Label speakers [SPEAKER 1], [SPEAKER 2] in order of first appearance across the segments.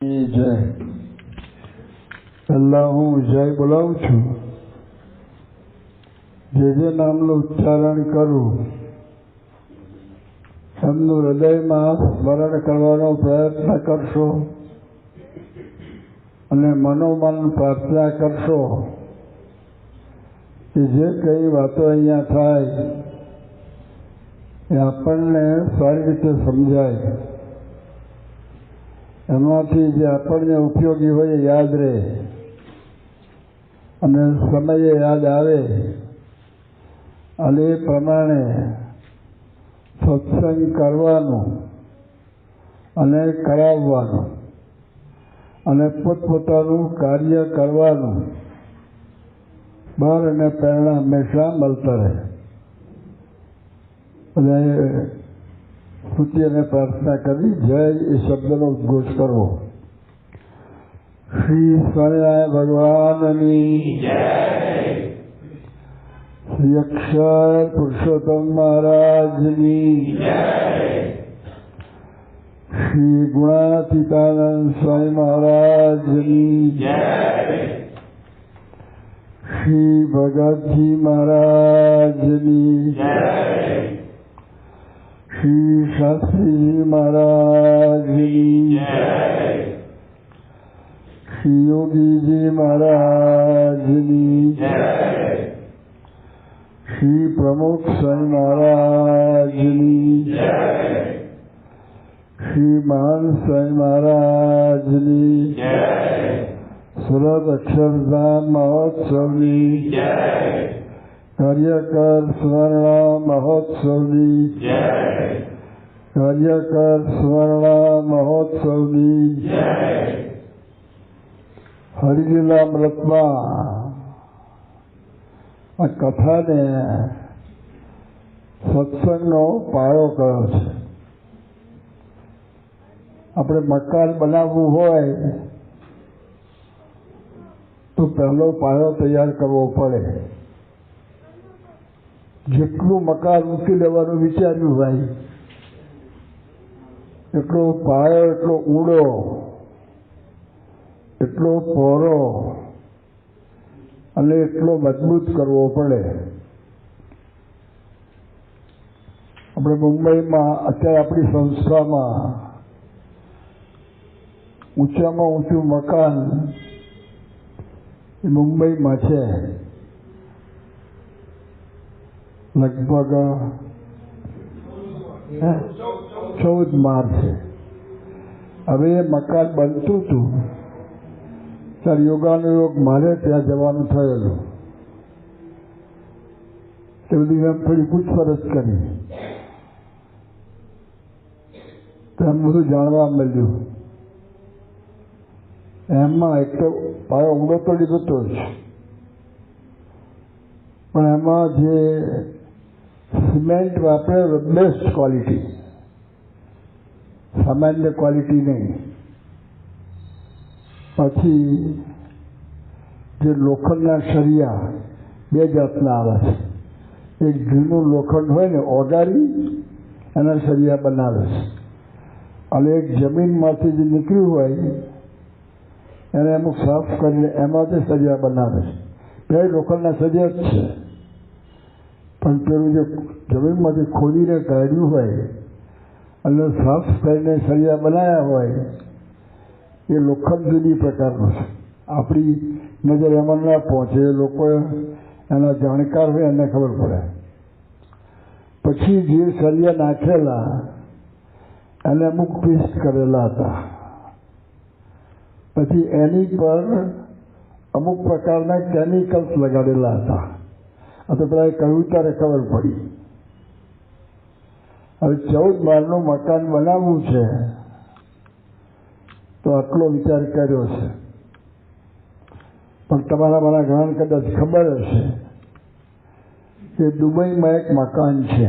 [SPEAKER 1] જય પહેલા હું જય બોલાવું છું. જે નામનું ઉચ્ચારણ કરું એમનું હૃદયમાં સ્મરણ કરવાનો પ્રયત્ન કરશો અને મનોમન પ્રાર્થના કરશો કે જે કઈ વાતો અહીંયા થાય એ આપણને સારી રીતે સમજાય, એમાંથી જે આપણને ઉપયોગી હોય યાદ રહે અને સમયે યાદ આવે અને એ પ્રમાણે સત્સંગ કરવાનું અને કરાવવાનું અને પોતપોતાનું કાર્ય કરવાનું બળ અને પ્રેરણા હંમેશા મળતા રહે. અને સ્તુતિ અને પ્રાર્થના કરી જય એ શબ્દનો ઉદ્ઘોષ કરવો. શ્રી સ્વામિનારાયણ ભગવાનની જય. શ્રી અક્ષર પુરુષોત્તમ મહારાજની જય. શ્રી ગુણાતીતાનંદ સ્વામી મહારાજની જય. શ્રી ભગતજી મહારાજની જય. શ્રી શાસ્ત્રીજી મહારાજની જય. શ્રી યોગીજી મહારાજની જય. શ્રી પ્રમુખ સ્વામી મહારાજની જય. શ્રી મહાન સ્વામી મહારાજની જય. સુરત અક્ષરધામ મહોત્સવની જય. કાર્યકર સ્વર્ણ મહોત્સવની જય. કાર્યકર સ્વર્ણ મહોત્સવની જય. હરિલીલામૃતમાં આ કથાને સત્સંગનો પાયો કયો છે. આપણે મકાન બનાવવું હોય તો પહેલો પાયો તૈયાર કરવો પડે. જેટલું મકાન મૂકી લેવાનું વિચાર્યું ભાઈ, એટલો પાયો એટલો ઊંડો એટલો પહોળો અને એટલો મજબૂત કરવો પડે. આપણે મુંબઈમાં અત્યારે આપણી સંસ્થામાં ઊંચામાં ઊંચું મકાન એ મુંબઈમાં છે. લગભગ 14 માળ છે. હવે એ મકાન બનતું હતું ત્યારે યોગાનુયોગ મારે ત્યાં જવાનું થયેલું. તે બધી મેં થોડી પૂછપરછ કરી તો એમ બધું જાણવા મળ્યું. એમાં એક તો પાયો ઊંડો તો લીધો તો જ, પણ એમાં જે સિમેન્ટ વાપરે બેસ્ટ ક્વોલિટી, સામાન્ય ક્વોલિટી નહીં. પછી જે લોખંડના સળિયા 2 જાતના આવે છે. એક જૂનું લોખંડ હોય ને ઓગાળી એના સળિયા બનાવે છે, અને એક જમીનમાંથી જે નીકળ્યું હોય એને અમુક સાફ કરીને એમાંથી સળિયા બનાવે છે. 2 લોખંડના સળિયા જ છે, પણ પેલું જે જમીનમાંથી ખોદીને કાઢ્યું હોય અને સાફ કરીને સળિયા બનાવ્યા હોય એ લોખંડ જુદી પ્રકારનું છે. આપણી નજર એમાં ના પહોંચે, એ લોકો એના જાણકાર હોય એને ખબર પડે. પછી જે સળિયા નાખેલા એને અમુક પીસ કરેલા હતા. પછી એની પર અમુક પ્રકારના કેમિકલ્સ લગાડેલા હતા. આ તો પેલા કહ્યું ત્યારે ખબર પડી. હવે 14 માળનું મકાન બનાવવું છે તો આટલો વિચાર કર્યો છે. પણ તમારા મારા ઘણા કદાચ ખબર હશે કે દુબઈમાં એક મકાન છે,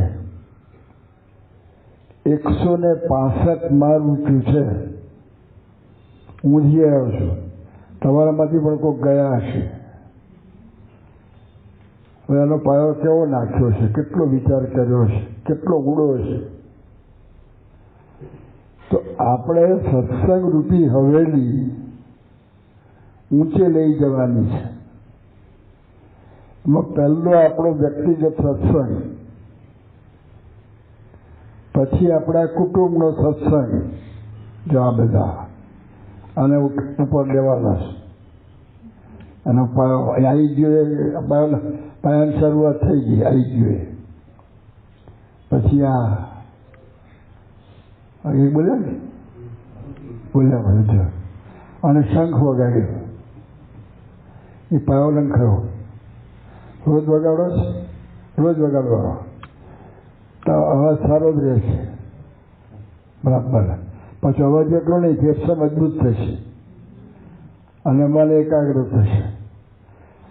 [SPEAKER 1] 165 માળ ઊંચું છે. હું જઈ આવ્યો છું, તમારામાંથી પણ કોઈ ગયા હશે. હવે એનો પાયો કેવો નાખ્યો છે, કેટલો વિચાર કર્યો છે, કેટલો ઊંડો છે. તો આપણે સત્સંગ રૂપી હવેલી ઊંચે લઈ જવાની છે. એમાં પહેલો આપણો વ્યક્તિગત સત્સંગ, પછી આપણા કુટુંબનો સત્સંગ. જો આ બધા આને ઉપર લેવાના છે. એનો પાયો આવી ગયો, પાયાની શરૂઆત થઈ ગઈ, આવી ગયો. પછી આ એ બોલ્યા ને, બોલ્યા બધું, અને શંખ વગાડ્યો, એ પાયો લંખાયો. રોજ વગાડો છે, રોજ વગાડવાનો તો અવાજ સારો જ રહેશે, બરાબર. પછી અવાજ એટલો નહીં, ફેફસા મજબૂત થશે અને મન એકાગ્ર થશે.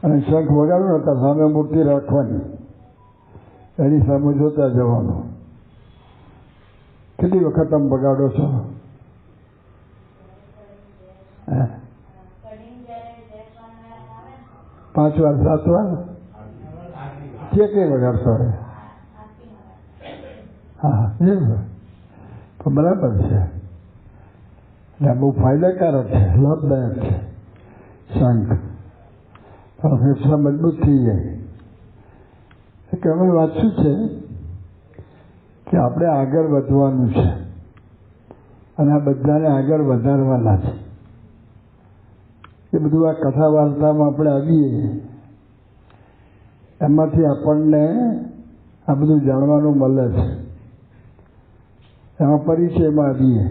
[SPEAKER 1] અને શંખ વગાડો ને તો સામે મૂર્તિ રાખવાની, એની સામે જોતા જવાનું. કેટલી વખત આમ વગાડો છો? 5 વાર 7 વાર કે વગાડતો હોય? હા, એમ તો બરાબર છે. એટલે બહુ ફાયદાકારક છે, લાભદાયક છે શંખ. ફેફસા મજબૂત થઈ જાય. કે અમે વાત શું છે કે આપણે આગળ વધવાનું છે અને આ બધાને આગળ વધારવાના છે. એ બધું આ કથા વાર્તામાં આપણે આવીએ, એમાંથી આપણને આ બધું જાણવાનું મળે છે. એમાં પરિચયમાં આવીએ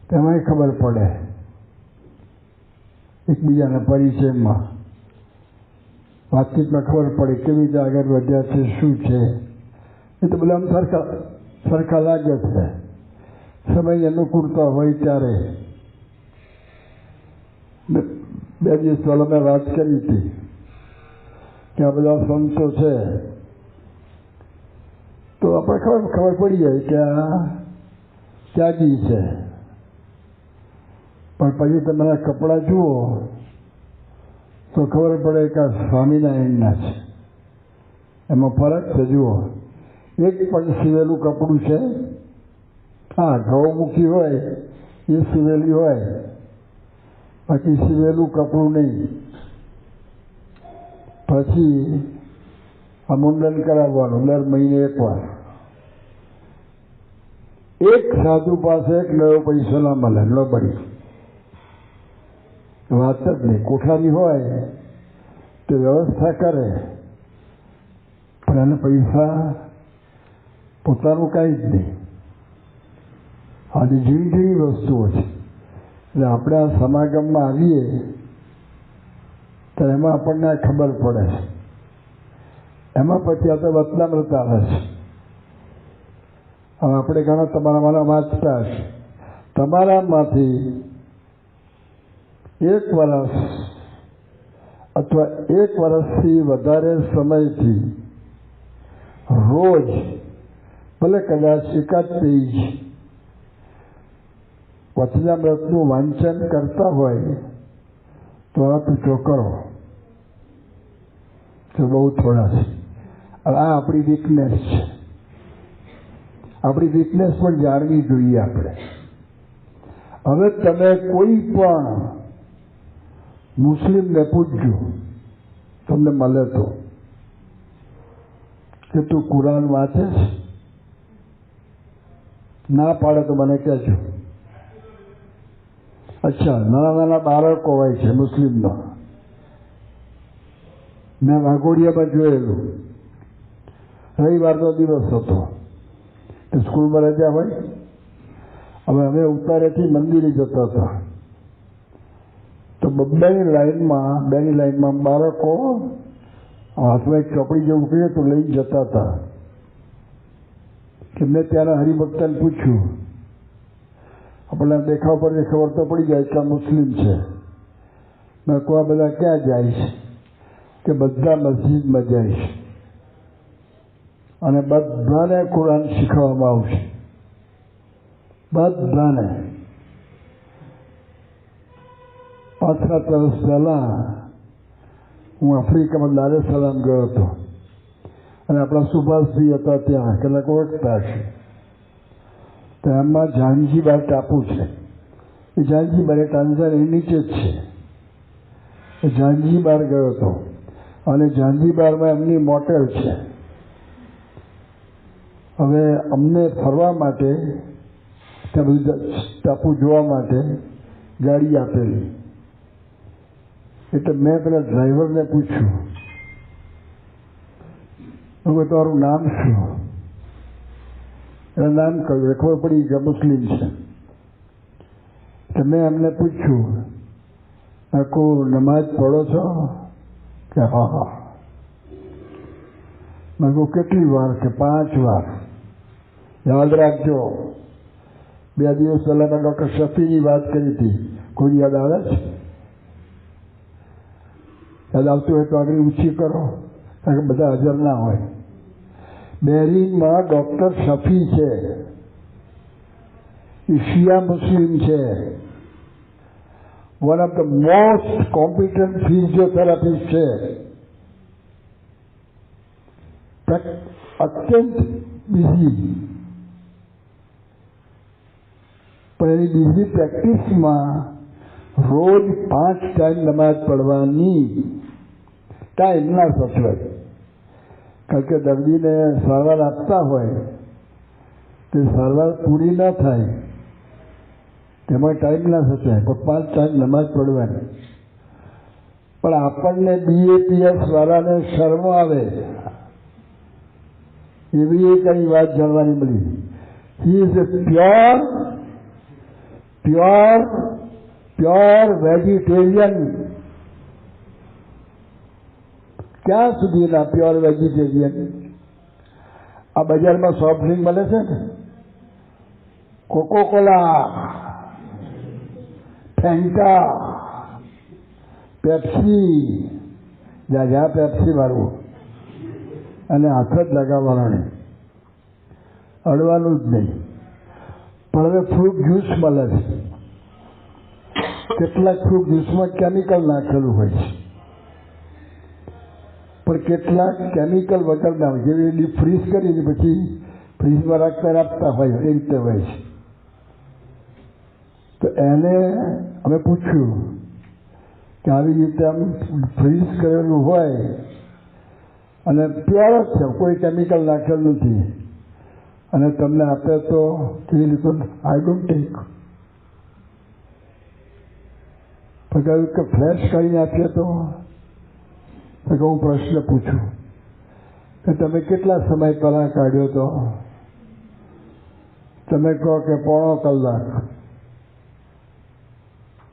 [SPEAKER 1] તેમાંય ખબર પડે, એકબીજાના પરિચયમાં વાતચીતમાં ખબર પડે કેવી રીતે આગળ વધ્યા છે, શું છે. એ તો બધા આમ સરખા લાગે છે. સમય અનુકૂળતા હોય ત્યારે. 2 દિવસ પહેલા મેં વાત કરી હતી કે આ બધા સંતો છે તો આપણે ખબર પડી જાય કે આ ત્યાગી છે, પણ પછી તમારા કપડાં જુઓ તો ખબર પડે કે આ સ્વામિનારાયણના છે. એમાં ફરક છે. જુઓ, એક પણ સીવેલું કપડું છે. હા, ગૌમુખી હોય એ સીવેલી હોય, બાકી સીવેલું કપડું નહીં. પછી આ મુંડન કરાવવાનું દર મહિને 1 વાર. એક સાધુ પાસે 1 નવો પૈસો ના મળે, ન પડી વાત જ નહીં. કોઠારી હોય તો વ્યવસ્થા કરે, પણ એને પૈસા પોતાનું કાંઈ જ નહીં. આજે જેવી જેવી વસ્તુઓ છે. એટલે આપણે આ સમાગમમાં આવીએ તો એમાં આપણને ખબર પડે છે. એમાં પછી આ તો વચનામૃત આવે છે. હવે આપણે ઘણા તમારા વાંચતા હશે. તમારામાંથી 1 વર્ષ અથવા 1 વર્ષથી વધારે સમયથી રોજ ભલે કદાચ 1 પેજ વચનામૃતનું વાંચન કરતા હોય તો આ તો કરો. તો બહુ થોડા છે. આ આપણી વીકનેસ છે. આપણી વીકનેસ પણ જાણવી જોઈએ આપણે. હવે તમે કોઈ પણ મુસ્લિમને પૂછજો, તમને મળે તો, કે તું કુરાન વાંચે છે? ના પાડે તો મને કહેજો. અચ્છા, નાના બાળકો હોય છે મુસ્લિમનો. મેં વાઘોડિયામાં જોયેલું. રવિવારનો દિવસ હતો, સ્કૂલમાં રજા હોય. હવે અમે ઉતારેથી મંદિરે જતા હતા તો બેની લાઈનમાં બાળકો હાથમાં એક ચોપડી જેવું કહ્યું તો લઈ જતા હતા. કે મેં ત્યાંના હરિભક્તને પૂછ્યું, આપણને દેખાવ પરથી ખબર તો પડી જાય કે આ મુસ્લિમ છે. મેં કહું આ બધા ક્યાં જાય છે? કે બધા મસ્જિદમાં જાય છે અને બધાને કુરાન શીખવવામાં આવશે. બધાને. 5-7 વર્ષ પહેલા હું આફ્રિકામાં દાર es salaam ગયો હતો અને આપણા સુભાષભાઈ હતા ત્યાં, કેટલાક ઓળખતા છે. તો એમાં ઝાંઝીબાર ટાપુ છે. એ ઝાંઝીબાર એ ટાંઝાનિયા નીચે જ છે. એ ઝાંઝીબાર ગયો હતો અને ઝાંઝીબારમાં એમની મોટેલ છે. હવે અમને ફરવા માટે ત્યાં બધું ટાપુ જોવા માટે ગાડી આપેલી. એટલે મેં પેલા ડ્રાઈવરને પૂછ્યું, તમારું નામ શું? એનું નામ કહ્યું. ખબર પડી કે મુસ્લિમ છે. તો મેં એમને પૂછ્યું, નમાજ પઢો છો? કે હા. મેં કહું કેટલી વાર? કે 5 વાર. યાદ રાખજો, 2 દિવસ પહેલા મેં ડૉક્ટર શફીની વાત કરી હતી. કોઈ યાદ આવે છે? યાદ આવતું હોય તો આગળ ઊંચી કરો, કારણ કે બધા હાજર ના હોય. બહેરીનમાં ડૉક્ટર શફી છે, એ શિયા મુસ્લિમ છે. One of the most competent physiotherapist છે. અત્યંત બિઝી, પણ એની બીજી પ્રેક્ટિસમાં રોજ 5 ટાઈમ નમાજ પડવાની. ટાઈમ ના સચવાય, કારણ કે દર્દીને સારવાર આપતા હોય તે સારવાર પૂરી ના થાય, તેમાં ટાઈમ ના સચવાય, પણ 5 ટાઈમ નમાજ પડવાની. પણ આપણને BAPS વાળાને શરમ આવે એવી કઈ વાત જાણવાની મળી. He is A pure vegetarian. ક્યાં સુધીના પ્યોર વેજીટેરિયન? આ બજારમાં સોફ્ટ ડ્રિંક મળે છે ને, કોકોકોલા, ફેન્ટા, પેપ્સી, જ્યાં પેપ્સી વાળું, અને હાથ જ લગાવવાનો નહીં, અડવાનું જ નહીં. પણ હવે ફ્રૂટ જ્યુસ મળે છે. કેટલાક ફ્રૂટ જ્યુસમાં કેમિકલ નાખેલું હોય છે, પણ કેટલાક કેમિકલ વગર ના હોય. જેવી ડીપ ફ્રીઝ કરીને પછી ફ્રીજમાં રાખતા હોય એ રીતે હોય છે. તો એને અમે પૂછ્યું કે આવી રીતે આમ ફ્રીઝ કરેલું હોય અને પ્યોર જ છે, કોઈ કેમિકલ નાખેલું નથી, અને તમને આપે તો કેવી રીતે? I don't take. પણ કહ્યું કે ફ્લેશ કરીને આપીએ તો? હું પ્રશ્ન પૂછું કે તમે કેટલા સમય પહેલા કાઢ્યો તો? તમે કહો કે 1.5 કલાક,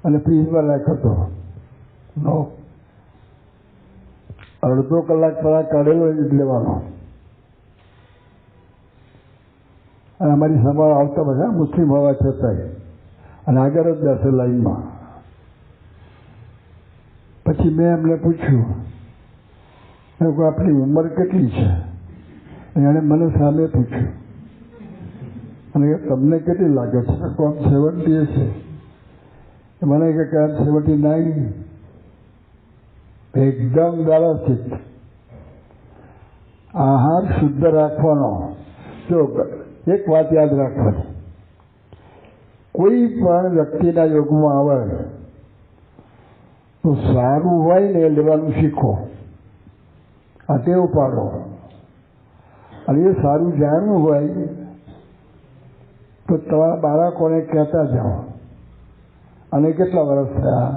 [SPEAKER 1] અને ફ્રીજમાં રાખ્યો તો? નો, અડધો કલાક પહેલા કાઢેલો જ લેવાનો. અને અમારી સંભાળ આવતા બધા મુસ્લિમ હોવા છતાંય, અને આગળ જ બેસે લાઈનમાં. પછી મેં એમને પૂછ્યું, આપણી ઉંમર કેટલી છે? એણે મને સામે પૂછ્યું, અને તમને કેટલી લાગે છે? કોમ 70 છે. મને કે 79. એકદમ વ્યવસ્થિત આહાર શુદ્ધ રાખવાનો. જો એક વાત યાદ રાખવાની, કોઈ પણ વ્યક્તિના યોગમાં આવે તો સારું હોય ને એ લેવાનું શીખો, આ ટેવ પાડો. અને એ સારું જાણવું હોય તો તમારા બાળકોને કહેતા જાઓ. અને કેટલા વર્ષ થયા?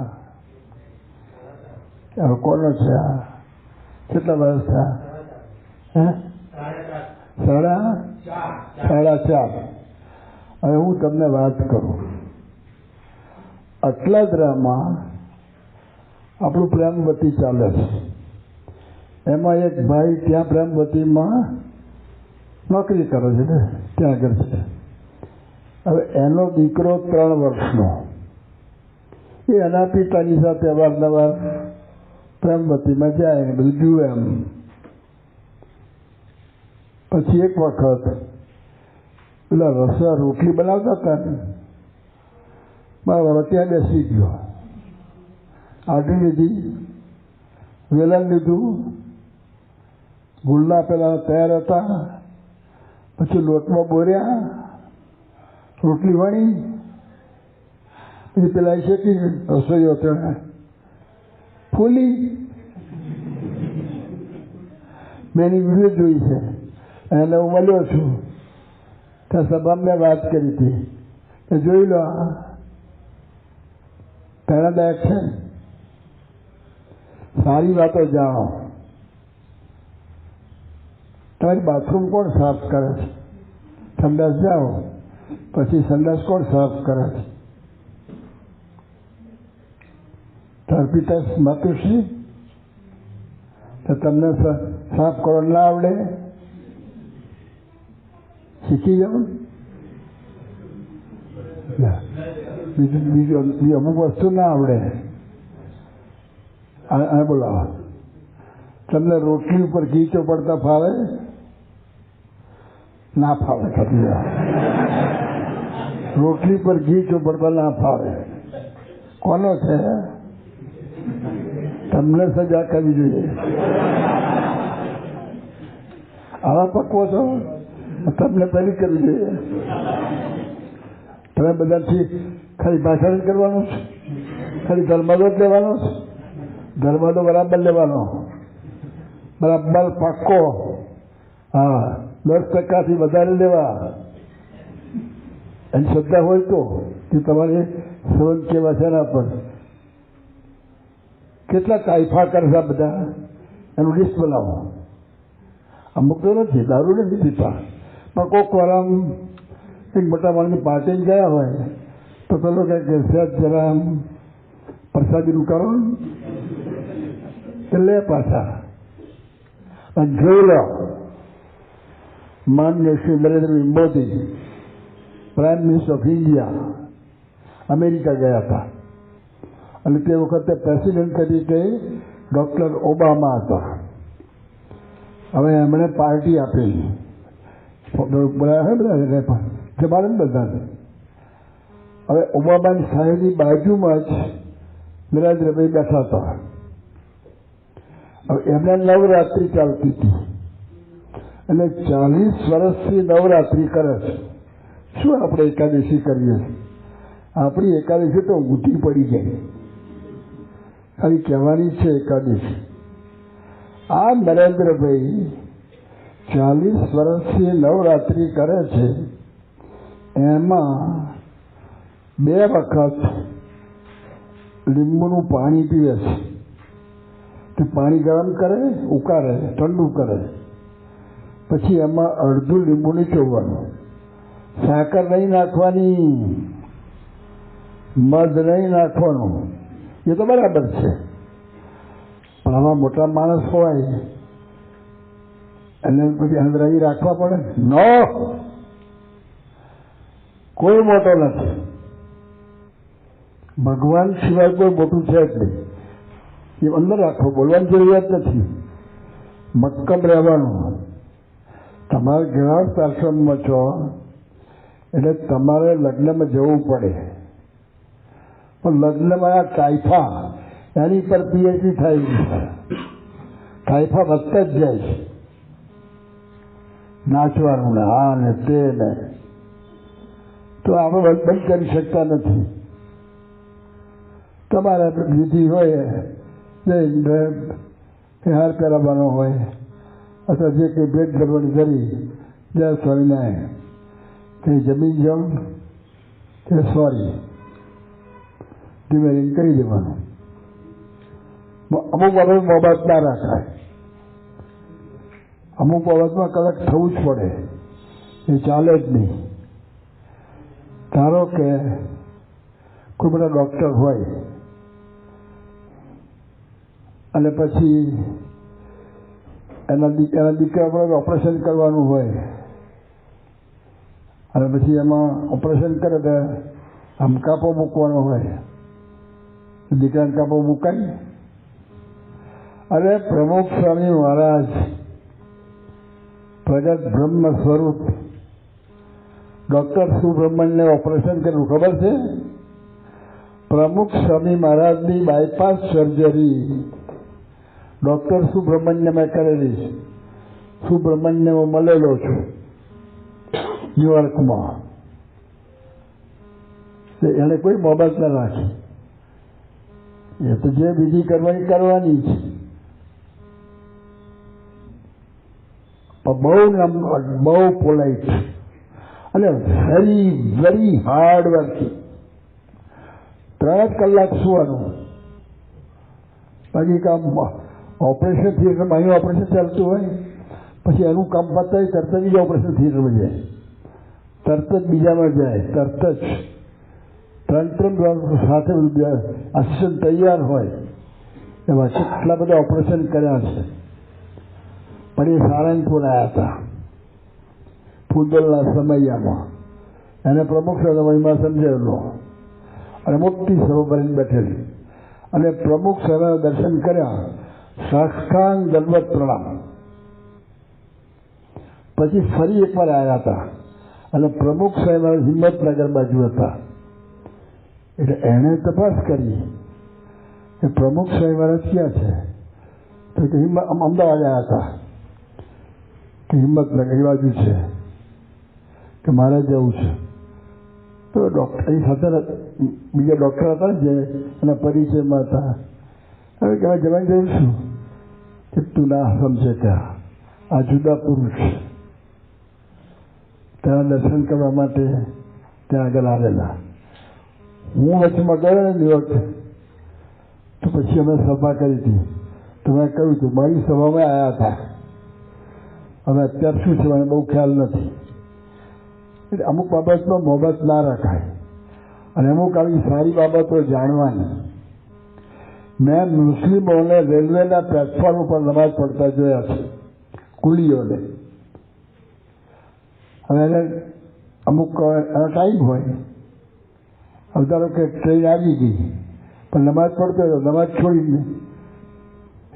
[SPEAKER 1] કોનો છે આ? કેટલા વર્ષ થયા? 4.5. હવે હું તમને વાત કરું. અટલાદરામાં આપણું પ્રેમવતી ચાલે છે. એમાં એક ભાઈ ત્યાં પ્રેમવતીમાં નોકરી કરે છે ને, ત્યાં આગળ છે. હવે એનો દીકરો 3 વર્ષનો, એ એના પિતાની સાથે અવારનવાર પ્રેમવતીમાં જાય ને બધું જુએ એમ. પછી એક વખત પેલા રસા રોટલી બનાવતા હતા ને, બરાબર ત્યાં બેસી ગયો. આટી લીધી, વેલણ લીધું, ગુલ્લા પેલા તૈયાર હતા, પછી લોટમાં બોર્યા, રોટલી વણી પછી પેલા શેકી રસોઈઓ ત્યાં ફૂલી. મેં એની વિડીયો જોઈ છે અને હું મળ્યો છું ત્યાં સભામાં મેં વાત કરી હતી કે જોઈ લો પ્રેરણાદાયક છે. સારી વાતો જાણો. તમારી બાથરૂમ કોણ સાફ કરે છે? સંડાસ જાઓ પછી સંડાસ કોણ સાફ કરે છે? તારા પિતા માતુશ્રી. તો તમને સાફ કરો ના આવડે? શીખી જાઓ. બીજું અમુક વસ્તુ ના આવડે. આ બોલાવો. તમને રોટલી ઉપર ઘી ચોપડતા ફાવે? ના ફાવે. રોટલી પર ઘી ચોપડતા ના ફાવે. કોનો છે? તમને સજા કરવી જોઈએ. આવા પકવો છો તમને પહેલી કરવી જોઈએ. તમે બધાથી ખાલી ભાષણ કરવાનું છે, ખાલી ધર્મદો જ લેવાનો છે. ધર્મદો બરાબર લેવાનો, બરાબર પાક્કો. હા, 10% વધારે લેવા. એની શ્રદ્ધા હોય તો કે તમારે સંબંધ કેવા છે એના પર. કેટલા તાઇફા કરશે બધા એનું લિસ્ટ બનાવો. અમુક તો નથી, દારૂ નથી પીતા, પણ કોઈક વાર આમ એક મોટા માણસની પાર્ટી ગયા હોય તો પેલો કહે કે સહેજ જરા આમ પ્રસાદીનું કરો કે લે પાછા. અને જોઈ લો, માનનીય Shri Narendra Modi prime minister of India America ગયા હતા અને તે વખતે પ્રેસિડેન્ટ તરીકે ડૉક્ટર ઓબામા હતા. હવે એમણે પાર્ટી આપેલી જમાડે બધાને. હવે ઓબામાની સાહેબની બાજુમાં જ નરેન્દ્રભાઈ બેઠા હતા. હવે એમને નવરાત્રિ ચાલતી હતી અને 40 વર્ષથી નવરાત્રિ કરે છે. શું આપણે એકાદશી કરીએ? આપણી એકાદશી તો ઊંધી પડી ગઈ. ખાલી કહેવાની છે એકાદશી. આ નરેન્દ્રભાઈ 40 વર્ષથી નવરાત્રિ કરે છે. એમાં 2 વખત લીંબુનું પાણી પીવે છે. તે પાણી ગરમ કરે, ઉકાળે, ઠંડુ કરે, પછી એમાં અડધું લીંબુ નીચોવવાનું. સાકર નહીં નાખવાની, મધ નહીં નાખવાનું. એ તો બરાબર છે, પણ આમાં મોટા માણસ હોય અને પછી અંદર અહીં રાખવા પડે. નો, કોઈ મોટો નથી. ભગવાન સિવાય કોઈ મોટું છે જ નહીં. એ અંદર રાખો, બોલવાની જરૂરિયાત નથી. મક્કમ રહેવાનું. તમારે ગૃહસ્થ આશ્રમમાં છો એટલે તમારે લગ્નમાં જવું પડે, પણ લગ્નમાં આ કાયફા એની પર પીએચડી થાય છે. કાયફા વધતા જ જાય છે. નાચવાનું ને આ ને તે ને, તો આપણે બંધ કરી શકતા નથી. તમારે વિધિ હોય હાર પહેરાવવાનો હોય અથવા જે કંઈ ભેટ કરવાની કરી, જય સ્વામિનારાયણ, કંઈ જમીન જાઉં તે સોરી ધીમે ધીમે કહી દેવાનું. અમુક બાબત મોબાઈલ ના રાખાય. અમુક બાબતમાં કદાચ થવું જ પડે, એ ચાલે જ નહીં. ધારો કે કોઈ બધા ડૉક્ટર હોય અને પછી એના દીકરા પર ઓપરેશન કરવાનું હોય અને પછી એમાં ઓપરેશન કરે તો આમ કાપો મૂકવાનો હોય, દીકરાને કાપો મુકાય. અરે પ્રમુખ સ્વામી મહારાજ પ્રગટ બ્રહ્મ સ્વરૂપ ડૉક્ટર સુબ્રમણ્યને ઓપરેશન કર્યું ખબર છે? પ્રમુખ સ્વામી મહારાજની બાયપાસ સર્જરી ડૉક્ટર સુબ્રમણ્ય મેં કરેલી છે. સુબ્રમણ્યમાં મળેલો છું ન્યુયોર્કમાં. એને કોઈ બાબત ન રાખી. એ તો જે વિધિ કરવાની કરવાની છે. પણ બહુ પોલાઇટ અને વેરી હાર્ડ વર્કિંગ. 3 કલાક સુવાનું. બાકી કામ ઓપરેશન થિયેટરમાં અહીં ઓપરેશન ચાલતું હોય, પછી એનું કામ પતાય તરત જ બીજા ઓપરેશન થિયેટરમાં જાય, તરત જ બીજામાં જાય, તરત જ 3 સાથે આસિસ્ટન્ટ તૈયાર હોય. એમાં કેટલા બધા ઓપરેશન કર્યા છે. પણ એ સારંગપુર આવ્યા હતા ફૂટબોલના સમયમાં. એને પ્રમુખ સમયમાં સમજાવેલો અને મોટી સભા ભરીને બેઠેલી. અને પ્રમુખ સાહેબે દર્શન કર્યા, સાષ્ટાંગ દંડવત પ્રણામ. પછી ફરી એકવાર આવ્યા હતા અને પ્રમુખ સાહેબ હિંમતનગર બાજુ હતા. એટલે એણે તપાસ કરી કે પ્રમુખ સાહેબ ક્યાં છે, તો કે અમદાવાદ આવ્યા હતા કે હિંમતનગર એ બાજુ છે કે મારે જવું છે. તો ડૉક્ટર એ સાથે બીજા ડૉક્ટર હતા જે એના પરિચયમાં હતા. હવે કહેવાય જવાની જવું છું કે તું ના સમજે કે આ જુદા પુરુષ ત્યાં દર્શન કરવા માટે ત્યાં આગળ આવેલા. હું વચમાં ગયો ને ન્યુયોર્ક, તો પછી અમે સભા કરી હતી. તો મેં કહ્યું હતું મારી સભામાં આવ્યા હતા, હવે અત્યાર શું છે મને બહુ ખ્યાલ નથી. એટલે અમુક બાબતમાં મોહબત ના રખાય અને અમુક આવી સારી બાબતો જાણવાની. મેં મુસ્લિમોને રેલવેના પ્લેટફોર્મ ઉપર નમાઝ પડતા જોયા છે, કુલીઓને. હવે એને અમુક ટાઈમ હોય, હવે ધારો કે ટ્રેન આવી ગઈ પણ નમાઝ પડતો હતો, નમાઝ છોડીને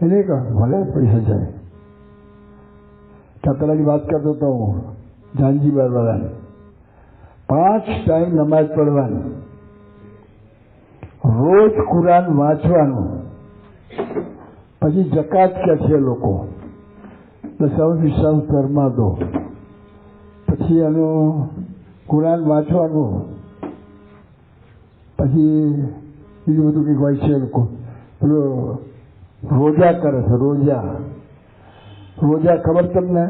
[SPEAKER 1] એને કહો ભલે પૈસા જાય. ત્યાં પેલાની વાત કરતો હતો હું જાનજીબાર વાળાને. 5 ટાઈમ નમાઝ પડવાની, રોજ કુરાન વાંચવાનું, પછી જકાત કે છે લોકો દશાંશ ઘરમાં દો, પછી એનું કુરાન વાંચવાનું, પછી બીજું બધું કંઈક હોય છે. લોકો પેલું રોજા કરે છે, રોજા ખબર તમને?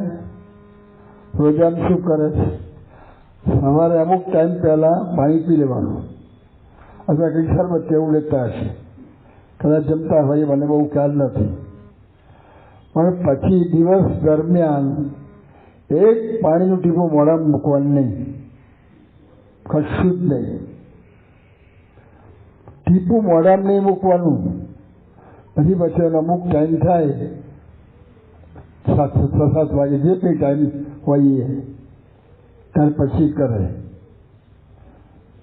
[SPEAKER 1] રોજાનું શું કરે છે? સવારે અમુક ટાઈમ પહેલાં પાણી પી લેવાનું અથવા કંઈક શરબત એવું લેતા હશે, કદાચ જમતા હોય, મને બહુ ખ્યાલ નથી. પણ પછી દિવસ દરમિયાન એક પાણીનું ટીપું મોઢામાં મૂકવાનું નહીં, કશું જ નહીં. ટીપું મોઢામાં નહીં મૂકવાનું. પછી અમુક ટાઈમ થાય 7 વાગે જે કંઈ ટાઈમ હોય ત્યાર પછી કરે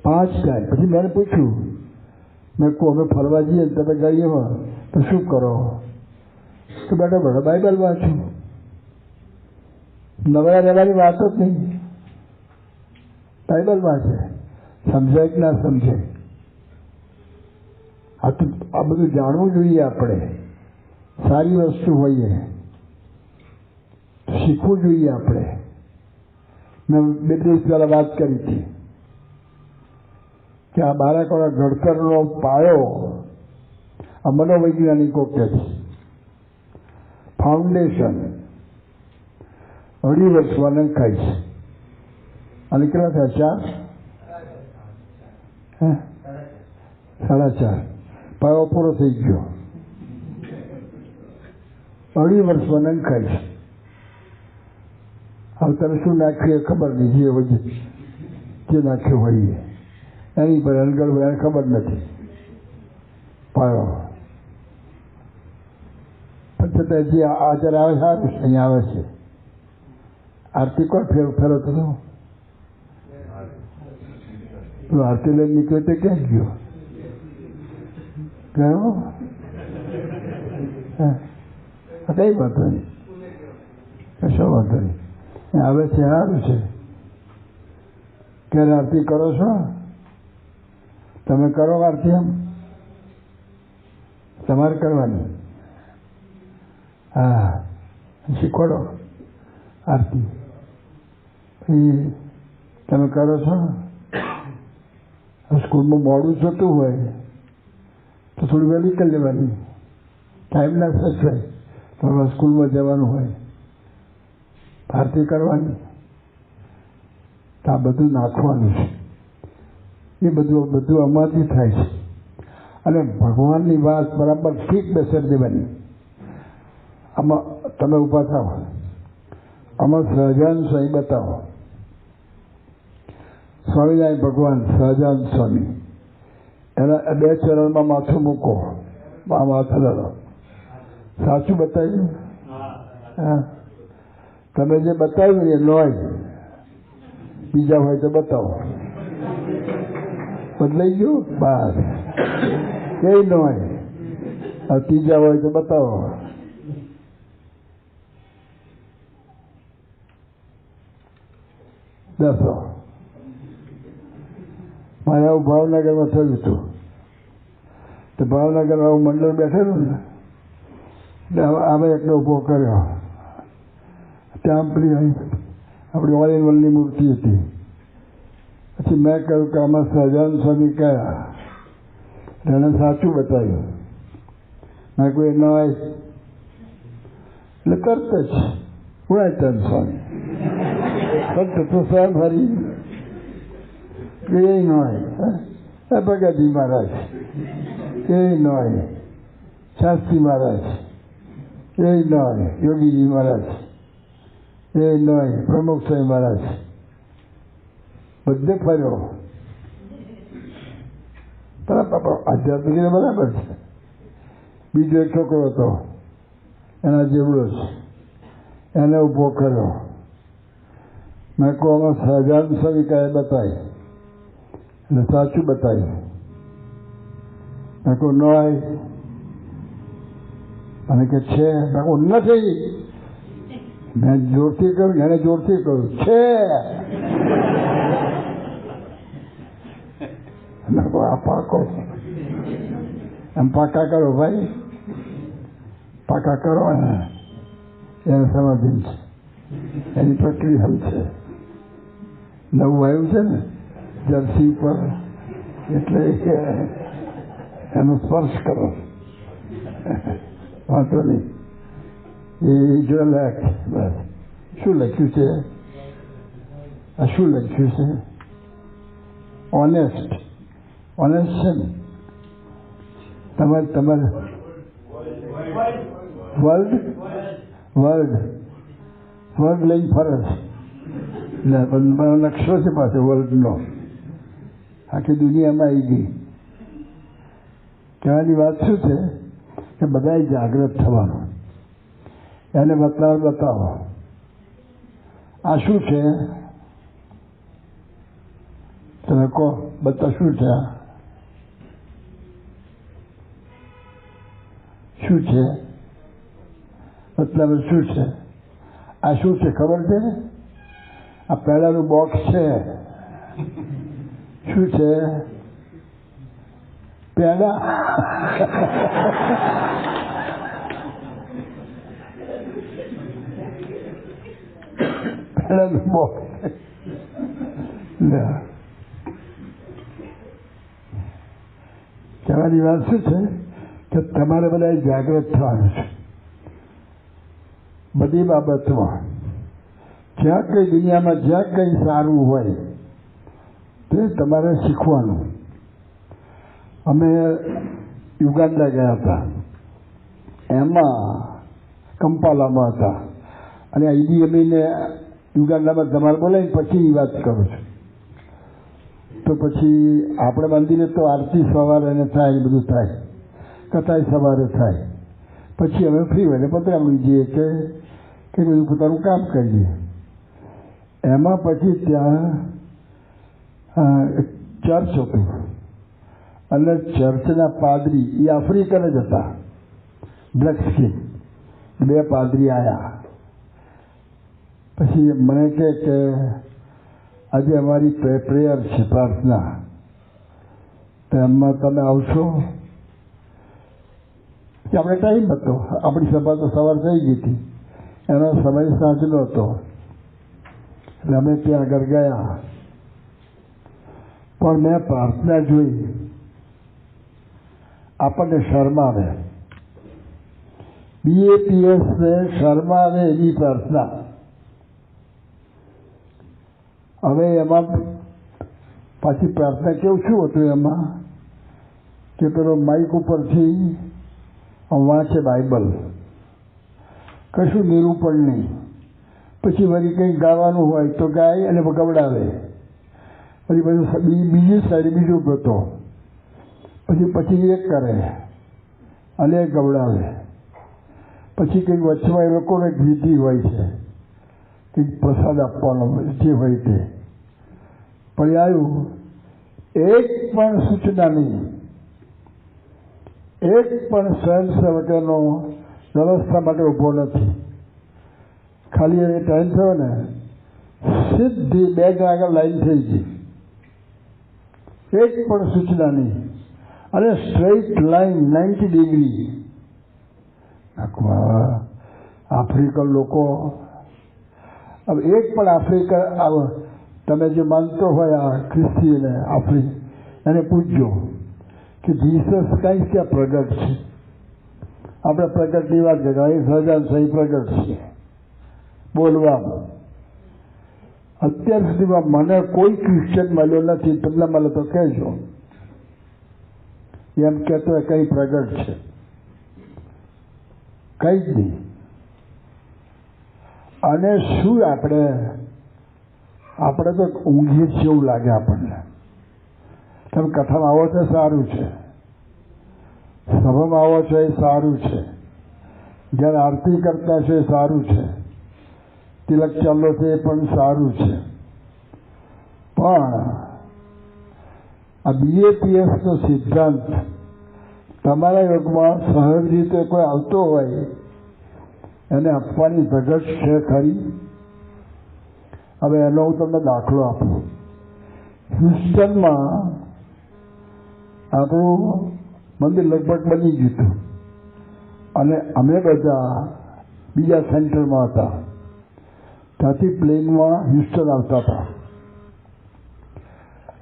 [SPEAKER 1] 5 ટાઈમ. પછી મેં પૂછ્યું, મેં કહું અમે ફરવા જઈએ તમે ગાડીમાં તો શું કરો? તો બેઠો બેઠો બાઇબલ વાંચું. નવરા રહેવાની વાત જ નહીં, બાઇબલ વાંચે. સમજાય કે ના સમજે? આ બધું જાણવું જોઈએ આપણે. સારી વસ્તુ હોઈએ શીખવું જોઈએ આપણે. મેં 2 દિવસ પહેલા વાત કરી હતી કે આ બાળકોના ઘડતરનો પાયો આ મનોવૈજ્ઞાનિકો કહે છે. ફાઉન્ડેશન 2.5 વર્ષમાં નંખાય છે. અને કેટલા થયા? 4 4.5 પાયો પૂરો થઈ ગયો. 2.5 વર્ષમાં નંખાય છે. હવે તમે શું નાખ્યું ખબર નહીં, જે નાખ્યું હોય એની પર અનગઢ એને ખબર નથી પાયો. પણ છતાં જે આચાર આવે છે અહીંયા આવે છે. આરતી કોણ ફેરો થતો? આરતી લઈને નીકળ્યો તો ક્યાં ગયો? કઈ વાંધો નહીં, કશો વાંધો નહીં. આવે છે, સારું છે. ક્યારે આરતી કરો છો? તમે કરો આરતી? એમ તમારે કરવાની? હા, શીખવાડો આરતી. તમે કરો છો? સ્કૂલમાં મોડું થતું હોય તો થોડી વહેલી કરી લેવાની, ટાઈમ ના સચવાય તો સ્કૂલમાં જવાનું હોય, ભારતી કરવાની, તો આ બધું નાખવાનું છે. એ બધું અમારથી થાય છે. અને ભગવાનની વાત બરાબર ફીટ બેસર દેવાની. આમાં તમે ઊભા થાઓ, આમાં સહજાનંદ સ્વામી બતાવો. સ્વામિનારાયણ ભગવાન સહજાનંદ સ્વામી, એના 2 ચરણમાં માથું મૂકો, આ માથા ધરો. સાચું બતાવ્યું? હા, તમે જે બતાવ્યું એ નોય, બીજા હોય તો બતાવો. બદલાઈ ગયું? બસ, કઈ નોય. ત્રીજા હોય તો બતાવો. દસો. મારે આવું ભાવનગરમાં થયું હતું. તો ભાવનગર આવું મંડળ બેઠેલું ને, એટલે અમે એકલો ઊભો કર્યો. ત્યાં પેલી આપણી ઓલ ઇન વનની મૂર્તિ હતી. પછી મેં કહ્યું કે આમાં સહજાનંદ સ્વામી કયા? એને સાચું બતાવ્યું. મેં કોઈ ન હોય એટલે તરત જ ગુણાચંદ સ્વામી, તરત તો સ્વયં ફરી એ ન હોય, ભગતજી મહારાજ એ ન હોય, શાસ્ત્રી મહારાજ એ ન હોય, યોગીજી મહારાજ એ ન હોય, પ્રમુખ સ્વામી મહારાજ, બધે ફર્યો. આધ્યાત્મિક બરાબર છે. બીજો એક છોકરો હતો એના જેવડો જ, એને ઊભો કર્યો. મેં કહું આમાં સહજાનંદ સ્વામી કાંઈ બતાવી, એટલે સાચું બતાવ્યું. મેં કહું ન આવી, અને કે છે. મેં કહું નથી. મેં જોરથી કહ્યું, એને જોરથી કહ્યું છે. આ પાકો એમ પાકા કરો ભાઈ, પાકા કરો ને એને સમાધિ છે, એની પ્રક્રિયા છે. નવું આવ્યું છે ને જર્સી ઉપર, એટલે એનો સ્પર્શ કરો, વાંધો નહીં. એ જો લખ બસ. શું લખ્યું છે? આ શું લખ્યું છે? ઓનેસ્ટ. ઓનેસ્ટ છે ને તમારે વર્લ્ડ લઈને ફરે છે. નકશો છે પાછો વર્લ્ડનો, આખી દુનિયામાં આવી ગઈ. કહેવાની વાત શું છે કે બધાએ જાગૃત થવાનું, એને બતાવો. આ શું છે? તમે કહો, બતા શું છે? શું છે? મતલબ શું છે? આ શું છે ખબર છે? આ પહેલાનું બોક્સ છે. શું છે? પેડા. પહેલાનું બોક્સ. કહેવાની વાત શું છે કે તમારે બધા જાગૃત થવાનું છે બધી બાબતમાં. જ્યાં કંઈ દુનિયામાં જ્યાં કંઈ સારું હોય તે તમારે શીખવાનું. અમે યુગાન્ડા ગયા હતા, એમાં કંપાલામાં હતા, અને ઈદી અમીને યુગાન્ડામાં તમારે બોલાવીને પછીની વાત કરું છું. તો પછી આપણે મંદિરે તો આરતી સવારે ને થાય, બધું થાય, કથાય સવારે થાય. પછી અમે ફ્રી હોય પતરામણી જઈએ કે બધું પોતાનું કામ કરીએ. એમાં પછી ત્યાં ચર્ચ હતું, અને ચર્ચના પાદરી એ આફ્રિકન જ હતા, બ્લેક સ્કિન. 2 પાદરી આવ્યા. પછી મને કહે કે આજે અમારી પ્રેયર છે, પ્રાર્થના, તો એમાં તમે આવશો? કે આપણે ટાઈમ હતો, આપણી સભા તો સવાર થઈ ગઈ હતી, એનો સમય સાંજનો હતો. એટલે અમે ત્યાં આગળ ગયા. પણ મેં પ્રાર્થના જોઈ, આપણને શરમ આવે, BAPSને શરમ આવે એવી પ્રાર્થના. હવે એમાં પાછી પ્રાર્થના કેવું શું હતું એમાં કે પેલો માઇક ઉપરથી વાંચે બાઇબલ, કશું નિરૂપણ નહીં. પછી વળી કંઈક ગાવાનું હોય તો ગાય અને ગવડાવે, પછી બધું બીજી સાઈડ બીજું ગતો, પછી એક કરે અને ગવડાવે. પછી કંઈક વચમાં એ લોકોને એક વિધિ હોય છે, કંઈક પ્રસાદ આપવાનો જે હોય તે. પણ આવ્યું એક પણ સૂચના નહીં, એક પણ સ્વયંસેવકોનો વ્યવસ્થા માટે ઊભો નથી. ખાલી એ ટાઈમ થયો ને સીધી બેગ આગળ લાઈન થઈ ગઈ, એક પણ સૂચના નહીં, અને સ્ટ્રેટ લાઈન 90 ડિગ્રી. આફ્રિકન લોકો, હવે એક પણ આફ્રિકા, તમે જે માનતો હોય આ ખ્રિસ્તીને એને પૂછજો કે જીસસ કાંઈ ક્યાં પ્રગટ છે. આપણે પ્રગટની વાત કરીએ, સહજાન સહી પ્રગટ છે બોલવામાં. અત્યાર સુધીમાં મને કોઈ ક્રિશ્ચન મળ્યો નથી, તમને મળે તો કહેજો, એમ કહેતો હોય કંઈ પ્રગટ છે, કંઈ જ નહીં. અને શું આપણે તો ઊંઘીએ છીએ એવું લાગે આપણને. તમે કથામાં આવો તો સારું છે, સભામાં આવો છો એ સારું છે, જ્યારે આરતી કરતા છે એ સારું છે, તિલક ચાલો છે એ પણ સારું છે. પણ આ BAPSનો સિદ્ધાંત તમારા યોગમાં સહજ રીતે કોઈ આવતો હોય એને આપવાની ધગશ છે ખરી? હવે એનો હું તમને દાખલો આપું. હ્યુસ્ટનમાં આપણું મંદિર લગભગ બની ગયું હતું અને અમે બધા બીજા સેન્ટરમાં હતા. ત્યાંથી પ્લેનમાં હ્યુસ્ટન આવતા હતા.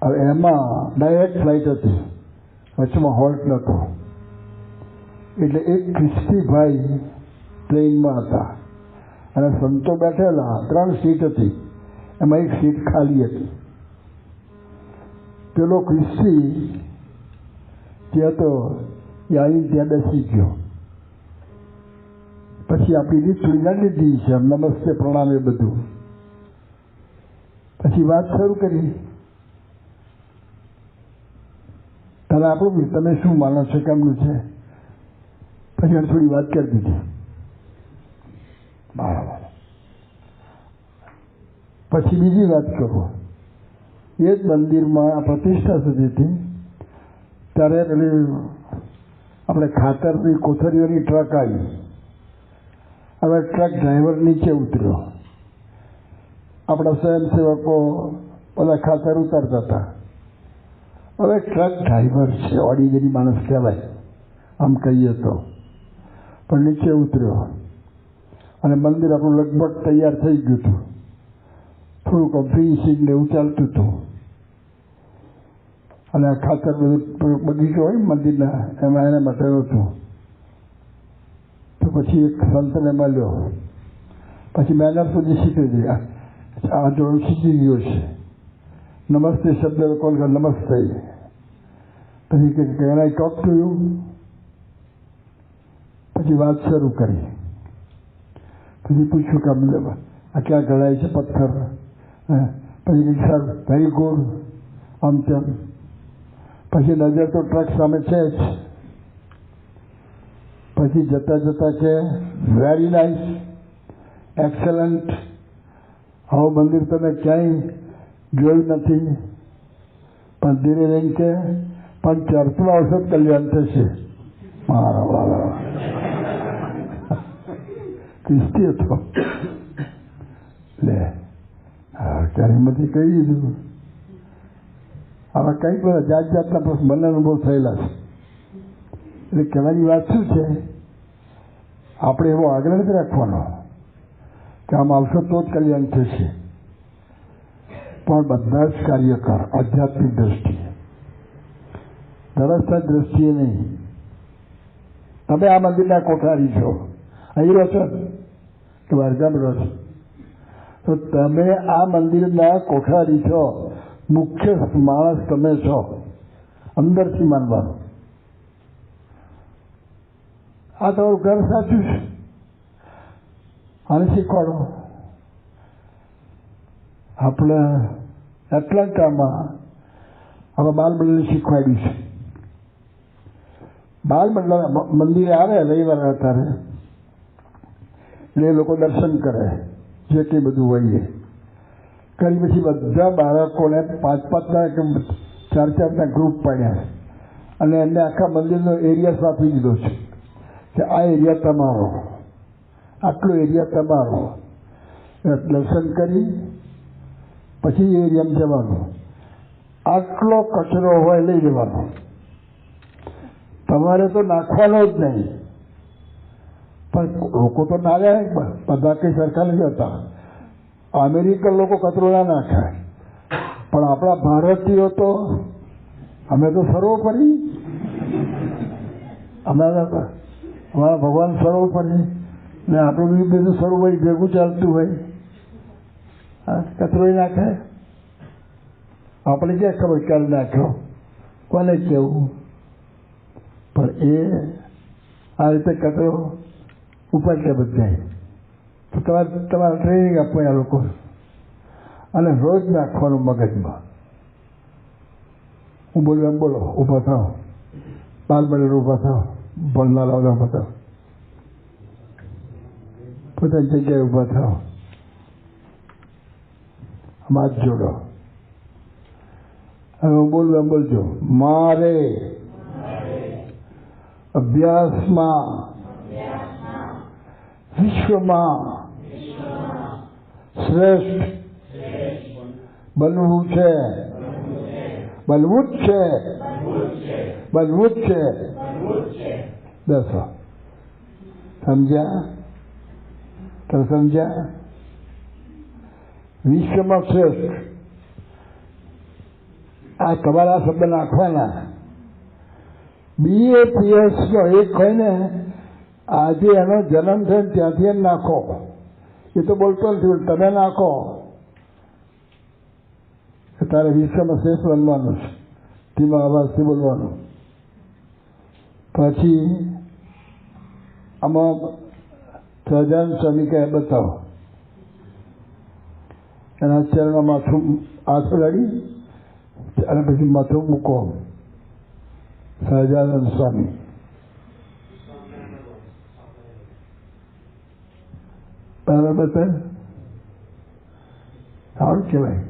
[SPEAKER 1] હવે એમાં ડાયરેક્ટ ફ્લાઇટ હતી, વચમાં હોલ્ટ નહોતો. એટલે એક ખ્રિસ્તી ભાઈ પ્લેનમાં હતા અને સંતો બેઠેલા, 3 સીટ હતી, એમાં એક સીટ ખાલી હતી. પેલો ખ્રિસ્તી જે હતો એ આવી ત્યાં બેસી ગયો. પછી આપણી રીત થોડી લીધી છે, નમસ્તે પ્રણામ એ બધું. પછી વાત શરૂ કરી, તારે આપણું તમે શું માનો છો, કેમનું છે? પછી એને થોડી વાત કરી દીધી. બરાબર. પછી બીજી વાત કરો, એ જ મંદિરમાં પ્રતિષ્ઠા થતી હતી ત્યારે પેલી આપણે ખાતરની કોથળીઓની ટ્રક આવી. હવે ટ્રક ડ્રાઈવર નીચે ઉતર્યો, આપણા સ્વયંસેવકો બધા ખાતર ઉતારતા હતા. હવે ટ્રક ડ્રાઈવર છે, ઓર્ડિનરી માણસ કહેવાય આમ કહીએ તો, પણ નીચે ઉતર્યો અને મંદિર આપણું લગભગ તૈયાર થઈ ગયું હતું. થોડુંક ફિનિશિંગ ને એવું ચાલતું હતું અને આ ખાતર બધું બગીચો હોય મંદિરના એમાં એના માટેનું હતું. તો પછી એક સંતને મળ્યો, પછી મેનર સુધી શીખી ગયા, આ જોડું શીખી ગયો છે, નમસ્તે શબ્દ કોલ કર, નમસ્તે. પછી કે can I talk to you? પછી વાત શરૂ કરી. પછી પૂછ્યું કે આ ક્યાં ઘડાય છે પથ્થર? પછી કે સર વેરી ગુડ, આમ તેમ. પછી નજર તો ટ્રક સામે છે જ. પછી જતા જતા કે વેરી નાઇસ, એક્સલન્ટ, આવું મંદિર તમે ક્યાંય જોયું નથી. પણ ધીરે રહીને કે પણ ચર્ચમાં ઔષધ કલ્યાણ થશે. મારા વાળા ખ્રિસ્તી હતો. લે ત્યારે એમાંથી કહી દીધું. આવા કંઈક બધા જાત જાતના પ્રશ્ન મને અનુભવ થયેલા છે. એટલે કહેવાની વાત શું છે, આપણે એવો આગ્રહ નથી રાખવાનો કે આમ આવશો તો જ કલ્યાણ થશે. પણ બધા જ કાર્યકર આધ્યાત્મિક દ્રષ્ટિએ, વ્યવસ્થા દ્રષ્ટિએ નહીં. તમે આ મંદિરના કોઠારી છો, અહીં રહો છો કે બહારગામ રહો છો, તો તમે આ મંદિરના કોઠારી છો, મુખ્ય માણસ તમે છો, અંદરથી માનવાનું. આ તમારું ઘર સાચું છે, આને શીખવાડો. આપણે એટલાન્ટામાં હવે બાલ મંડળ શીખવાડ્યું છે. બાલ મંડળ મંદિરે આવે રવિવાર અત્યારે, એટલે એ લોકો દર્શન કરે, જે કંઈ બધું હોય એ કરી. પછી બધા બાળકોને 5-5ના કે 4-4ના ગ્રુપ પાડ્યા અને એમને આખા મંદિરનો એરિયા આપી દીધો છે કે આ એરિયા તમારો, આટલો એરિયા તમારો. દર્શન કરી પછી એ એરિયામાં જવાનું. આટલો કચરો હોય લઈ લેવાનો, તમારે તો નાખવાનો જ નહીં. પણ લોકો તો ના જાય, બધા કંઈ સરખા નથી હોતા. અમેરિકન લોકો કચરો ના નાખે, પણ આપણા ભારતીયો તો અમે તો સર્વોપરી, અમારા ભગવાન સર્વોપરી ને આપણું બધું સર્વોપરી ભેગું ચાલતું હોય, કચરો નાખે. આપણે ક્યાં ખબર ક્યારે નાખ્યો, કોને કેવું. પણ એ આ રીતે કચરો ઉપાડે બધા. તો તમારે ટ્રેનિંગ આપવું આ લોકો, અને રોજ નાખવાનું મગજમાં. હું બોલું એમ બોલો, ઊભા થાવ, બાલ મંડળ ઊભા થાવ, ભણના લાવવા ઊભા થાવ, પોતાની જગ્યાએ ઊભા થાવ, હાથ જોડો. હવે હું બોલું એમ બોલજો. મારે અભ્યાસમાં વિશ્વમાં શ્રેષ્ઠ બનવું છે, બનવું જ છે, બનવું જ છે. બેસો. સમજ્યા? તમે સમજ્યા? વિશ્વમાં શ્રેષ્ઠ, આ તમારા શબ્દ નાખવાના. BAPS નો એક હોય ને, આજે એનો જન્મ થયો ત્યાંથી એમ નાખો. એ તો બોલતો નથી, તમે નાખો. તારે વિશ્વમાં શ્રેષ્ઠ બનવાનું છે, ધીમા અવાજથી બોલવાનું. પછી આમાં સહજાનંદ સ્વામી કહે બતાવો. એના ચરણમાં માથું હાથ લડી અને પછી માથું મૂકો. સહજાનંદ સ્વામી બરાબર છે, સારું કહેવાય.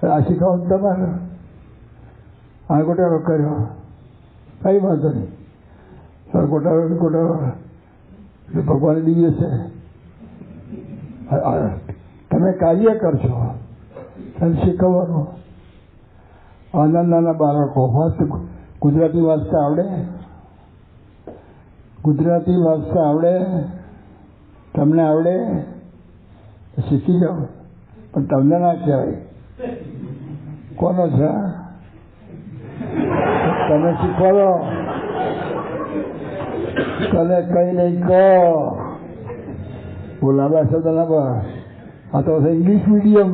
[SPEAKER 1] આ શીખવાનું તમારે. આ ગોટાળો કર્યો, કઈ વાંધો નહીં. સર ગોટાળો ભગવાન દિવ્ય છે. તમે કાર્ય કરશો, તમે શીખવવાનું. નાના બાળકો ગુજરાતી વાંચતા આવડે, ગુજરાતી વાંચતા આવડે, તમને આવડે, શીખી જાઓ. પણ તમને ના કહેવાય. કોનો છે? તમે શીખવાડો. તને કઈ નહીં કહો, બોલાવા શબ્દ ના બસ. આ તો ઇંગ્લિશ મીડિયમ.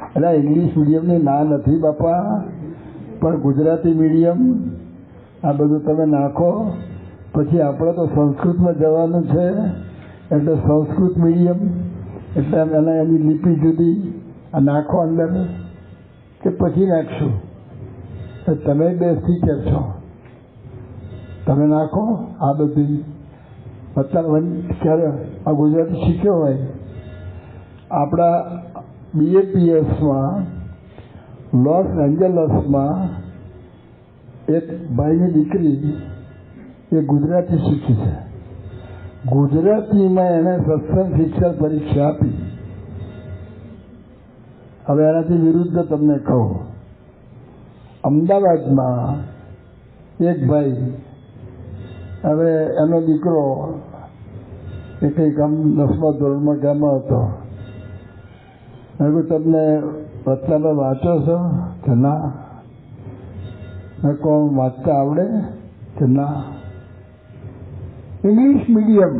[SPEAKER 1] એટલે ઇંગ્લિશ મીડિયમની ના નથી બાપા, પણ ગુજરાતી મીડિયમ આ બધું તમે નાખો. પછી આપણે તો સંસ્કૃતમાં જવાનું છે, એટલે સંસ્કૃત મીડિયમ, એટલે એની લિપિ જુદી. આ નાખો અંદર કે પછી નાખશું. તમે બે ટીચર છો, તમે નાખો. આ બધી અત્યારે ક્યારે આ ગુજરાતી શીખ્યો હોય. આપણા BAPSમાં લોસ એન્જલસમાં એક ભાઈની દીકરી એ ગુજરાતી શીખી છે. ગુજરાતીમાં એને સત્સંગ શિક્ષણ પરીક્ષા આપી. હવે એનાથી વિરુદ્ધ તમને કહું, અમદાવાદમાં એક ભાઈ, હવે એનો દીકરો એ કંઈક આમ 10મા ધોરણમાં ગામમાં હતો, તમને વતનામાં વાંચો છો કે ના? મેં કોણ વાંચતા આવડે કે ના? English medium.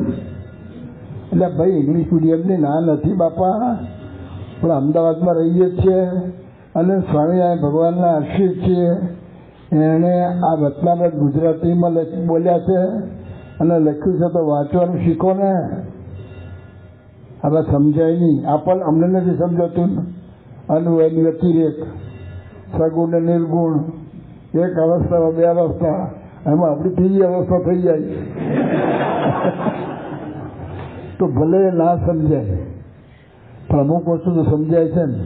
[SPEAKER 1] એટલે ભાઈ ઇંગ્લિશ મીડિયમની ના નથી બાપા, પણ અમદાવાદમાં રહીએ છીએ અને સ્વામિનારાયણ ભગવાનના આશ્રિત છીએ. એણે આ વતનામાં ગુજરાતીમાં બોલ્યા છે અને લખ્યું છે, તો વાંચવાનું શીખો ને. હવે સમજાય નહીં, આપણને અમને નથી સમજાતું. અન્વયની વ્યતિરેક, સગુણ ને નિર્ગુણ, એક અવસ્થામાં બે અવસ્થા, એમાં આપણી ત્રીજી અવસ્થા થઈ જાય. તો ભલે ના સમજાય પણ અમુક વસ્તુ તો સમજાય છે ને.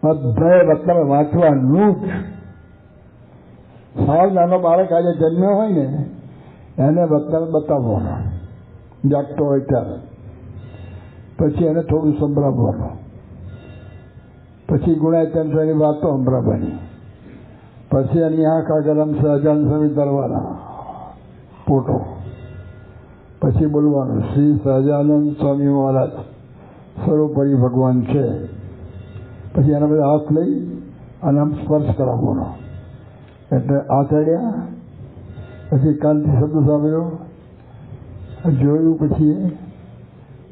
[SPEAKER 1] બધાએ વતનામાં વાંચવાનું જ. સાવ નાનો બાળક આજે જન્મ્યો હોય ને એને વતનામાં બતાવવાનો, જાગતો હોય ત્યારે. પછી એને થોડું સંભળાવવાનું, પછી ગુણાચંદ્રની વાતો સંભળાવવાની, પછી એની આંખ આગળ આમ સહજાન સ્વામી ધરવાના ફોટો, પછી બોલવાનું શ્રી સહજાનંદ સ્વામી મહારાજ સર્વોપરી ભગવાન છે. પછી એના બધા હાથ લઈ અને આમ સ્પર્શ કરાવવાનો, એટલે આ ચડ્યા. પછી કાંતિ શબ્દ સાંભળ્યો, જોયું, પછી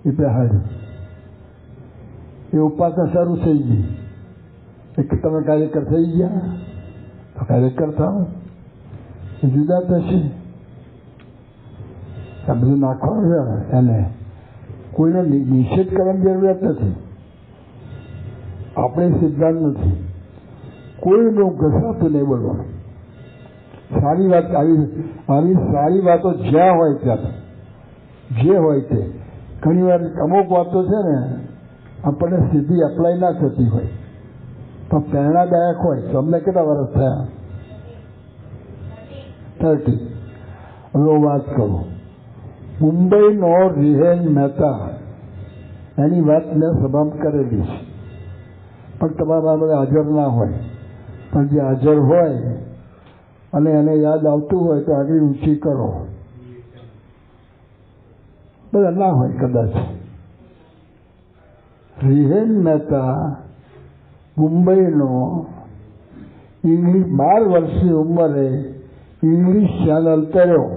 [SPEAKER 1] એ પહેર્યું. એ ઉપાસના શરૂ થઈ ગઈ. એક તમે કાર્યકર થઈ ગયા તો કાર્યકર થાવ, એ જુદા થશે. આ બધું નાખવાનું છે એને, કોઈનો નિષેધ કરવાની જરૂરિયાત નથી. આપણે સિદ્ધાંત નથી, કોઈનું ઘસાતું નહીં બોલવાનું. સારી વાત, આવી સારી વાતો જ્યાં હોય ત્યાં, જે હોય તે. ઘણી વાર અમુક વાતો છે ને આપણને સીધી એપ્લાય ના થતી હોય પણ પ્રેરણાદાયક હોય. તો અમને કેટલા વર્ષ થયા? 30. હવે વાત કરું. મુંબઈનો રિહેન મહેતા, એની વાત મેં સભામાં કરેલી છે, પણ તમારા બધા હાજર ના હોય. પણ જે હાજર હોય અને એને યાદ આવતું હોય તો આગળ ઊંચી કરો. બધા ના હોય કદાચ. રિહેન મહેતા મુંબઈનો ઇંગ્લિશ 12 વર્ષની ઉંમરે ઇંગ્લિશ ચેનલ કર્યો.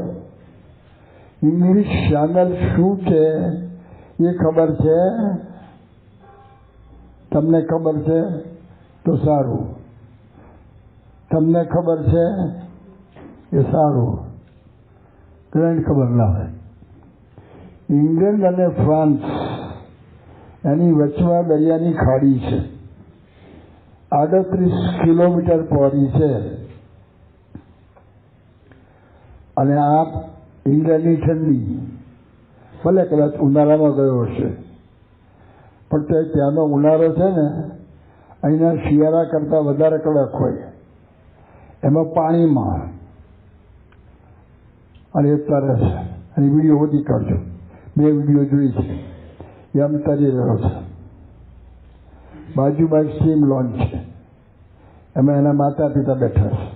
[SPEAKER 1] ઇંગ્લિશ ચેનલ શું છે એ ખબર છે? તમને ખબર છે તો સારું, તમને ખબર છે એ સારું, ઘણાને ખબર ના હોય. ઇંગ્લેન્ડ અને ફ્રાન્સ એની વચમાં દરિયાની ખાડી છે, 38 કિલોમીટર પહોળી છે. અને આ ઇંગ્લેન્ડની ઠંડી, ભલે કદાચ ઉનાળામાં ગયો હશે પણ તે ત્યાંનો ઉનાળો છે ને અહીંના શિયાળા કરતાં વધારે કડક હોય. એમાં પાણીમાં અને એ તરે છે. અને વિડીયો વધી કાઢજો, 2 વિડીયો જોઈ છે. એમ તરી રહ્યો છે. બાજુમાં સ્ટીમ લોન્ચ છે, એમાં એના માતા પિતા બેઠા છે.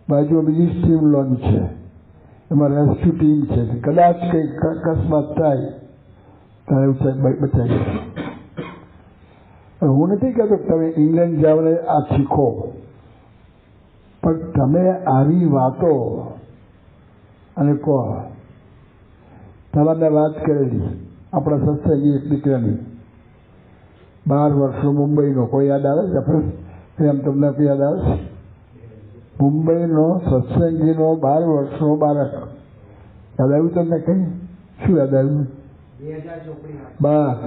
[SPEAKER 1] બાજુમાં બીજી સ્ટીમ લોન્ચ છે, એમાં રેસ્ક્યુ ટીમ છે. કદાચ કંઈક અકસ્માત થાય ત્યારે બચાવી. હું નથી કહેતો તમે ઇંગ્લેન્ડ જાઓ ને આ શીખો, પણ તમે આવી વાતો અને કહો. તમારે વાત કરેલી આપણા સત્સંગી એક દીકરાની, 12 વર્ષનો મુંબઈનો. કોઈ યાદ આવે છે? એમ તમને યાદ આવે છે? મુંબઈનો સત્સંગીનો 12 વર્ષનો બાળક. યાદ આવ્યું તમને? કઈ શું યાદ આવ્યું? 2000. બસ.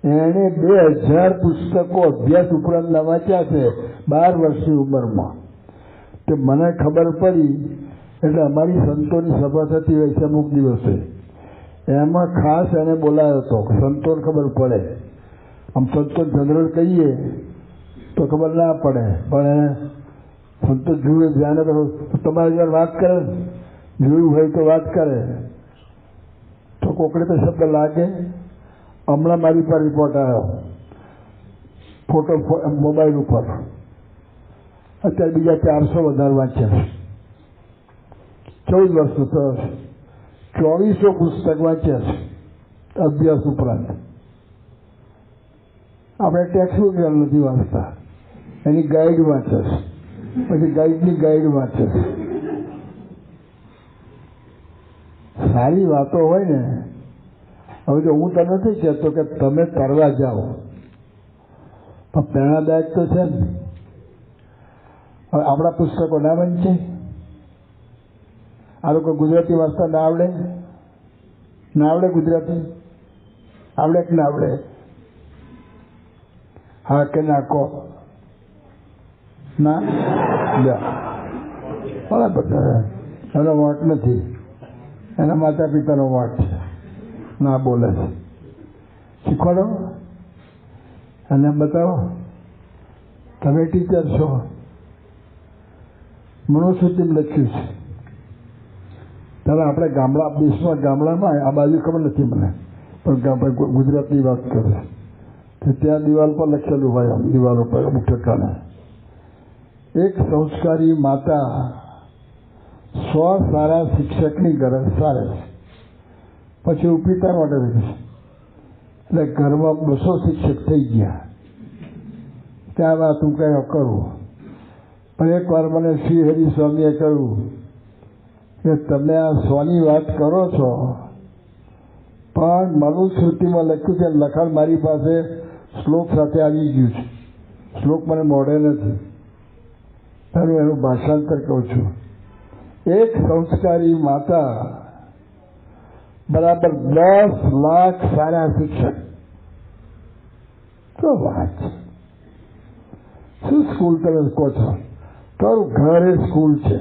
[SPEAKER 1] એણે 2000 પુસ્તકો અભ્યાસ ઉપરાંતના વાંચ્યા છે 12 વર્ષની ઉંમરમાં. તો મને ખબર પડી, એટલે અમારી સંતોની સભા થતી હોય છે અમુક દિવસે, એમાં ખાસ એને બોલાયો હતો. સંતોને ખબર પડે, આમ સંતો જનરલ કહીએ તો ખબર ના પડે, પણ એને સંતો જુએ ધ્યાન તમારી જોડે વાત કરે, જોયું હોય તો વાત કરે તો કોકડે તો શબ્દ લાગે. હમણાં મારી પર રિપોર્ટ આવ્યો, ફોટો મોબાઈલ ઉપર. અત્યારે બીજા 400 વધારે વાંચ્યા. 14 વર્ષનો તો 2400 પુસ્તક વાંચ્યા છે અભ્યાસ ઉપરાંત. આપણે ટેક્સ્ટ બુક નથી વાંચતા, એની ગાઈડ વાંચે, પછી ગાઈડની ગાઈડ વાંચે. સારી વાતો હોય ને, હવે જો હું તને નથી કહેતો કે તમે તરવા જાઓ, પણ પ્રેરણાદાયક તો છે ને. હવે આપણા પુસ્તકો ના બનશે? આ લોકો ગુજરાતી વાંચતા ના આવડે? ના આવડે ગુજરાતી? આવડે કે ના આવડે? હા કે ના કહો? ના બરાબર, એનો વાંક નથી, એના માતા પિતાનો વાંક છે, ના બોલે છે. શીખવાડો અને બતાવો. તમે ટીચર છો, મનુસ્મૃતિમાં લખ્યું છે. ત્યારે આપણે ગામડા દેશમાં ગામડામાં આ બાજુ ખબર નથી મને, પણ ગુજરાતની વાત કરે તો ત્યાં દિવાલ પર લખેલું હોય, આમ દિવાલ ઉપર અમુક ઠેકાણે, એક સંસ્કારી માતા 100 સારા શિક્ષકની ગરજ સારે છે. પછી હું પિતા માટે લખીશ, એટલે ઘરમાં 200 શિક્ષક થઈ ગયા. ત્યાં વાત હું કયો કરું. પણ એક વાર મને શ્રી હરિ સ્વામીએ કહ્યું કે તમે આ 100ની વાત કરો છો, પણ મનુસ્મૃતિમાં લખ્યું છે, લખાણ મારી પાસે શ્લોક સાથે આવી ગયું છે, શ્લોક મને મોઢે નથી, એનું ભાષાંતર કહું છું. એક સંસ્કારી માતા બરાબર 10 લાખ સારા શિક્ષક. તો વાત શું સ્કૂલ તમે કહો છો? તારું ઘરે સ્કૂલ છે.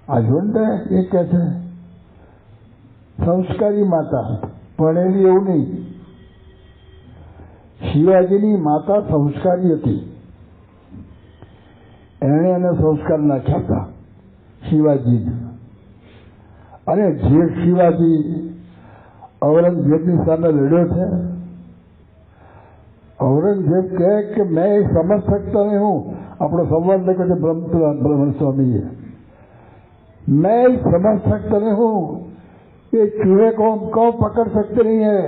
[SPEAKER 1] આ જોડે એ કહે છે સંસ્કારી માતા, ભણેલી એવું નહીં. શિવાજીની માતા સંસ્કારી હતી, એણે એને સંસ્કાર નાખ્યા હતા શિવાજીને. અને જે શિવાજી ઔરંગઝેબની સામે લડ્યો છે, ઔરંગઝેબ કહે કે मैं समझ सकता नहीं हूँ, આપણો સંવાદ લખ્યો છે બ્રહ્મણ સ્વામીએ, मैं समझ सकता नहीं हूँ, ये चूहे को हमको पकड़ सकते नहीं है.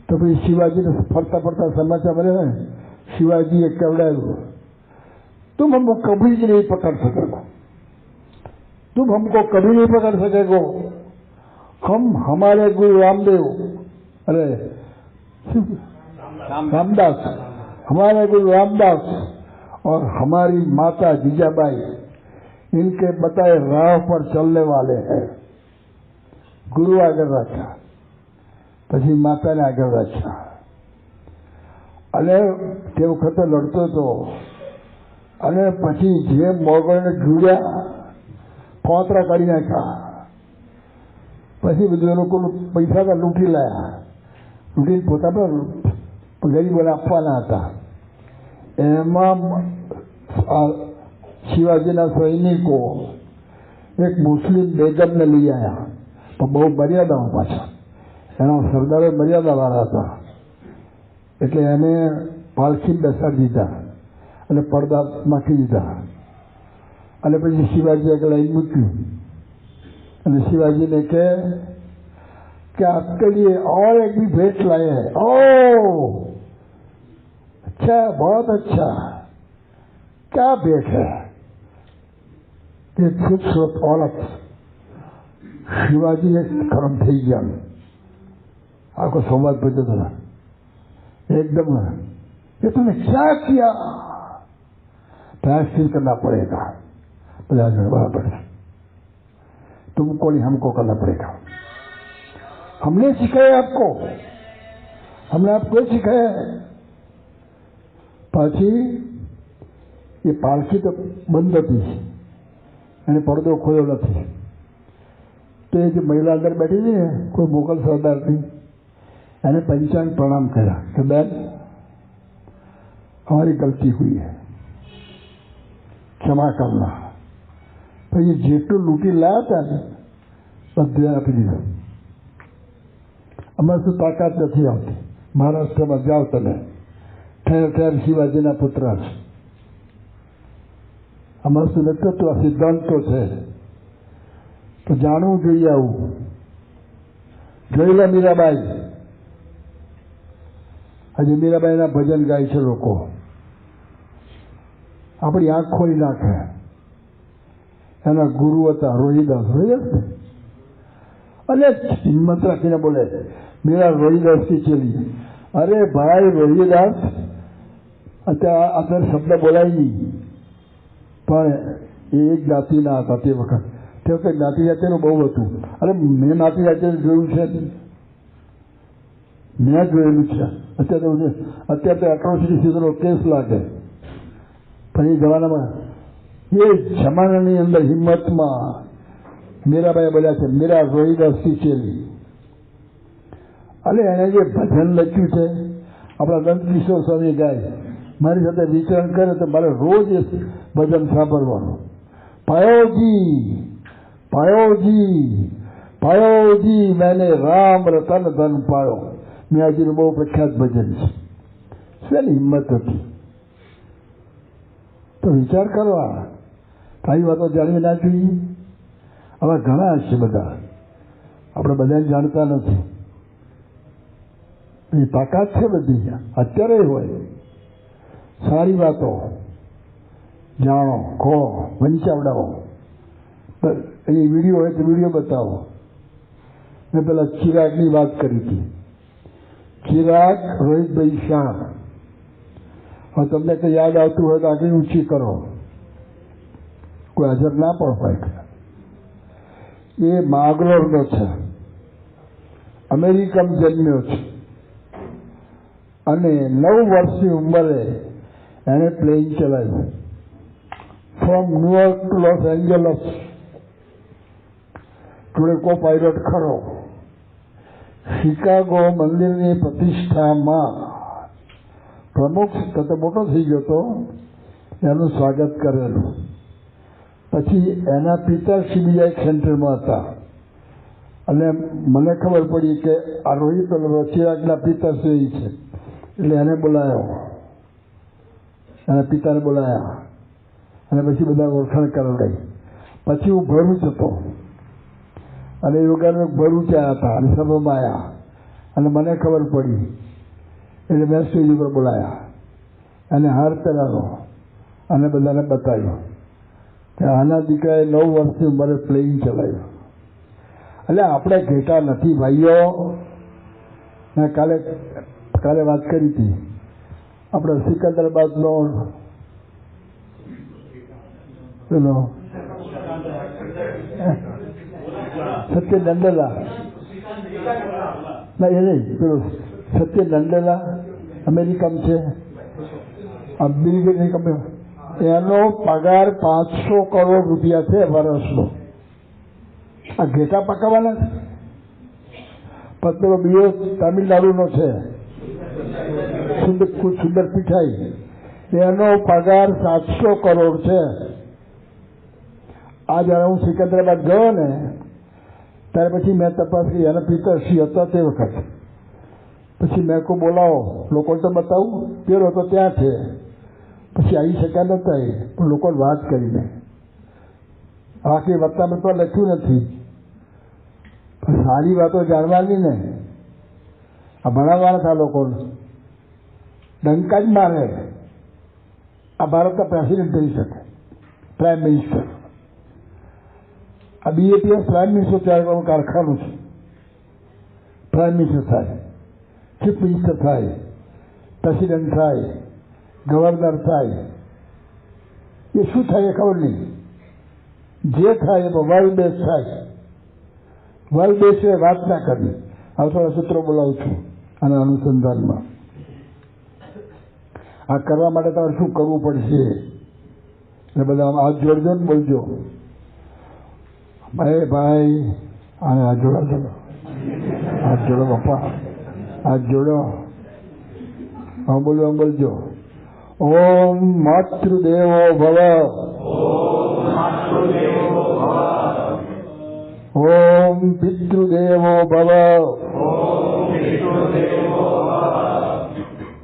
[SPEAKER 1] तो भाई शिवाजी ने फरता फरता समाचार मिले हैं, शिवाजी एक कवड़ाया, तुम हमको कभी नहीं पकड़ सकोगे, तुम हमको कभी नहीं पकड़ सकेगो. हम हमारे गुरु रामदेव, अरे रामदास, हमारे गुरु रामदास और हमारी माता जीजाबाई, इनके बताए राह पर चलने वाले हैं. गुरु आगे रखा, પછી માતાને આગળ રાખ્યા. અને તે વખતે લડતો હતો. અને પછી જે મોગલને જોડ્યા, ફોતરા કાઢી નાખ્યા. પછી બધું એ લોકો પૈસા લૂંટી લાયા, લૂંટીને પોતા પર ગરીબોને આપવાના હતા. એમાં શિવાજીના સૈનિકો એક મુસ્લિમ બેગમને લઈ આવ્યા, પણ બહુ મર્યાદાઓ પાછા. એના સરદારો મર્યાદાવાળા હતા, એટલે એને પાલખી બેસાડી દીધા અને પડદા નાખી દીધા. અને પછી શિવાજી આગળ લઈને મૂક્યું અને શિવાજીને કહે कि आपके लिए और एक भी भेंट लाए हैं. ओह अच्छा, बहुत अच्छा, क्या भेंट है? एक खूबसूरत औरत. शिवाजी एक कर्म થઈ ગયા. आपको संवाद भेजा था एकदम, ये तुमने क्या किया? प्रायश्चित करना पड़ेगा. बराबर, तुमको नहीं हमको करना पड़ेगा. हमने सिखाया आपको, हमने आपको सिखाया है. પછી એ પાલખી તો બંધ હતી અને પડદો ખોયો નથી. તો એ જે મહિલા અંદર બેઠી હતી ને, કોઈ મોગલ સરદારની, એને पंचांग प्रणाम કર્યા કે બેન हमारी गलती हुई है, क्षमा करना. પછી જેટલું લૂંટી લાયા હતા ને બધું આપી દીધું. અમારે શું તાકાત નથી આવતી. મહારાષ્ટ્રમાં જાઓ તમે, ઠેર ઠેર શિવાજીના પુત્ર છે. અમારે શું નેતૃત્વ સિદ્ધાંતો છે, તો જાણવું જોઈએ. આવું જોઈ લે મીરાબાઈ, હજી મીરાબાઈના ભજન ગાય છે લોકો, આપણી આંખ ખોલી નાખે. એના ગુરુ હતા રોહિદાસ, અને હિંમત રાખીને બોલે મીરા રોહિદાસ કી ચેલી. અરે ભાઈ રોહિદાસ અત્યારે શબ્દ બોલાય નહીં, પણ એ એક જ્ઞાતિના હતા તે વખત. તે વખતે જ્ઞાતિ જાતિનું બહુ હતું. અરે મેં જ્ઞાતિ જાતિનું જોયું છે, મેં જોયેલું છે. અત્યારે તો એટ્રોસિટી સીધો કેસ લાગે, પણ એ જમાનાની અંદર હિંમતમાં મીરાબાઈ બોલ્યા છે મીરા રોહિદાસ કી ચેલી. અને એને જે ભજન લખ્યું છે આપણા નંદકિશોર સ્વામી ગાય, મારી સાથે વિચરણ કરે તો મારે રોજ એ ભજન સાંભળવાનું. પાયોજી પાયોજી પાયોજી મેને રામ રતન ધન પાયો. મેયાજીનું બહુ પ્રખ્યાત ભજન છે. શેની હિંમત હતી? તો વિચાર કરવા, આવી વાતો જાણવી ના જોઈએ. આવા ઘણા છે બધા, આપણે બધાને જાણતા નથી. એ તાકાત છે બધી, અત્યારે હોય. સારી વાતો જાણો, કહો, વંચાવડાવો. એ વિડીયો હોય તો વિડીયો બતાવો. મેં પેલા ચિરાગની વાત કરી હતી. ચિરાગ રોહિતભાઈ શાહ. હવે તમને કંઈ યાદ આવતું હોય તો આગળ ઊંચી કરો, કોઈ હાજર ના પણ હોય. એ માંગરોળનો છે, અમેરિકન જન્મ્યો છે, અને 9 વર્ષની ઉંમરે એણે પ્લેન ચલાવ્યું from New York to Los Angeles. જોડે કો પાયલોટ ખરો. શિકાગો મંદિરની પ્રતિષ્ઠામાં પ્રમુખ તો મોટો થઈ ગયો હતો, એનું સ્વાગત કરેલું. પછી એના પિતાશ્રી બીજા એક સેન્ટરમાં હતા, અને મને ખબર પડી કે આ રોહિત ચિરાગના પિતાશ્રી છે, એટલે એને બોલાયો, એના પિતાને બોલાયા, અને પછી બધા ઓળખાણ કરાવડાઈ. પછી હું ભરૂચ હતો, અને યોગાને ભરૂચ આવ્યા હતા, અને સભામાં આવ્યા, અને મને ખબર પડી, એટલે મેં સ્ટેજ ઉપર બોલાયા, અને હાર પહેરાનો, અને બધાને બતાવ્યો કે આના દીકરાએ 9 વર્ષની ઉંમરે પ્લેઇંગ ચલાવ્યું. એટલે આપણે ઘેટા નથી ભાઈઓ. મેં કાલે વાત કરી હતી, આપણે સિકંદરાબાદનો પેલો સત્ય દંડેલા, ના એ નહીં, પેલો સત્ય દંડેલા અમેરિકન છે, આ બિલ ગેટ્સની કંપની, એનો પગાર 500 કરોડ રૂપિયા છે વર્ષનો. આ ઘેટા પકાવવાના છે. પણ પેલો બીજો તામિલનાડુનો છે, સુંદર પિઠાઈ, એનો પગાર 700 કરોડ છે. આ જયારે હું સિકંદરાબાદ ગયો ને ત્યારે પછી મેં તપાસ કરી, એના પિતાશ્રી હતા તે વખત. પછી મેં કોઈ બોલાવો, લોકોને તો બતાવું, પેલો તો ત્યાં છે. પછી આવી શક્યા નતા, એ પણ લોકોને વાત કરીને. આખી વાર્તામાં તો લખ્યું નથી, પણ સારી વાતો જાણવાની ને. આ ભણાવવાના હતા લોકોને, ડંકા જ મારે. આ ભારતના પ્રેસિડેન્ટ થઈ શકે, પ્રાઇમ મિનિસ્ટર. આ BATS પ્રાઇમ મિનિસ્ટર ત્યારે કારખાનું છે. પ્રાઇમ મિનિસ્ટર થાય, ચીફ મિનિસ્ટર થાય, પ્રેસિડેન્ટ થાય, ગવર્નર થાય. એ શું થાય એ ખબર નહીં. જે થાય એમાં વર્લ્ડ બેઝ થાય. વર્લ્ડ બેઝ છે વાત ના કરવી. આવતા સૂત્રો બોલાવું છું આના અનુસંધાનમાં. આ કરવા માટે તમારે શું કરવું પડશે? એટલે બધા હાથ જોડજો ને બોલજો, ભાઈ આને હાથ જોડો, ચલો હાથ જોડો બાપા, હાથ જોડો. બોલજો. ઓમ માતૃદેવો ભવ, ઓમ પિતૃદેવો ભવ,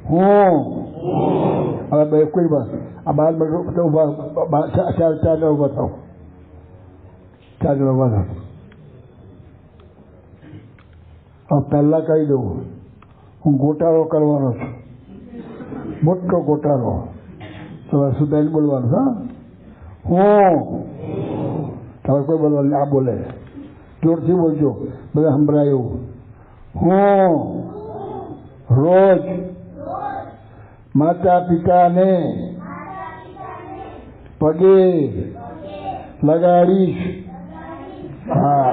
[SPEAKER 1] હું હવે કોઈ વાત આ 12 મિનિટ ચાર જણા ઉભા થાવ, 4 જણા ઉભા થાવ. હવે પહેલા કહી દઉં, હું ગોટાળો કરવાનો છું. મોટો ગોટાળો. તમારે સુધાઈને બોલવાનું. હા, હું. તમારે કોઈ બોલવાનું, આ બોલે જોરથી બોલજો, બધા સંભળાય એવું. હું રોજ માતા પિતાને પગે લગાડીશ. હા,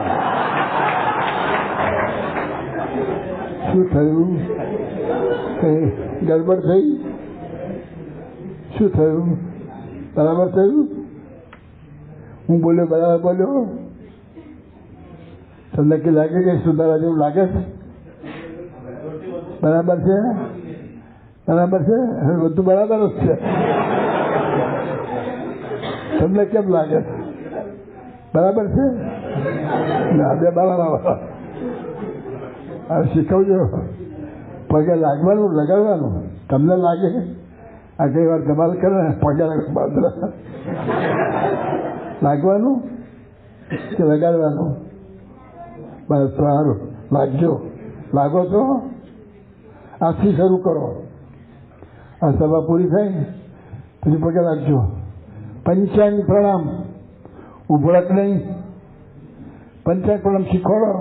[SPEAKER 1] શું થયું? ગડબડ થઈ? શું થયું? બરાબર થયું? હું બોલ્યો બરાબર બોલ્યો? તમને કે લાગે કે સુધારા જેવું લાગે છે? બરાબર છે? બરાબર છે? બધું બરાબર જ છે. તમને કેમ લાગે છે? બરાબર છે? બે બરાબર. શીખવજો. પગે લાગવાનું, લગાડવાનું. તમને લાગે આ કઈ વાર ધમાલ કરે ને પગે લાગવાનું કે લગાડવાનું? બસ સારું, લાગજો. લાગો છો? આજથી શરૂ કરો. આ સભા પૂરી થાય ને પછી પગે લાગજો. પંચાંગ પ્રણામ. ઉભળક નહીં. પંચાંગ પ્રણામ શીખવાડો.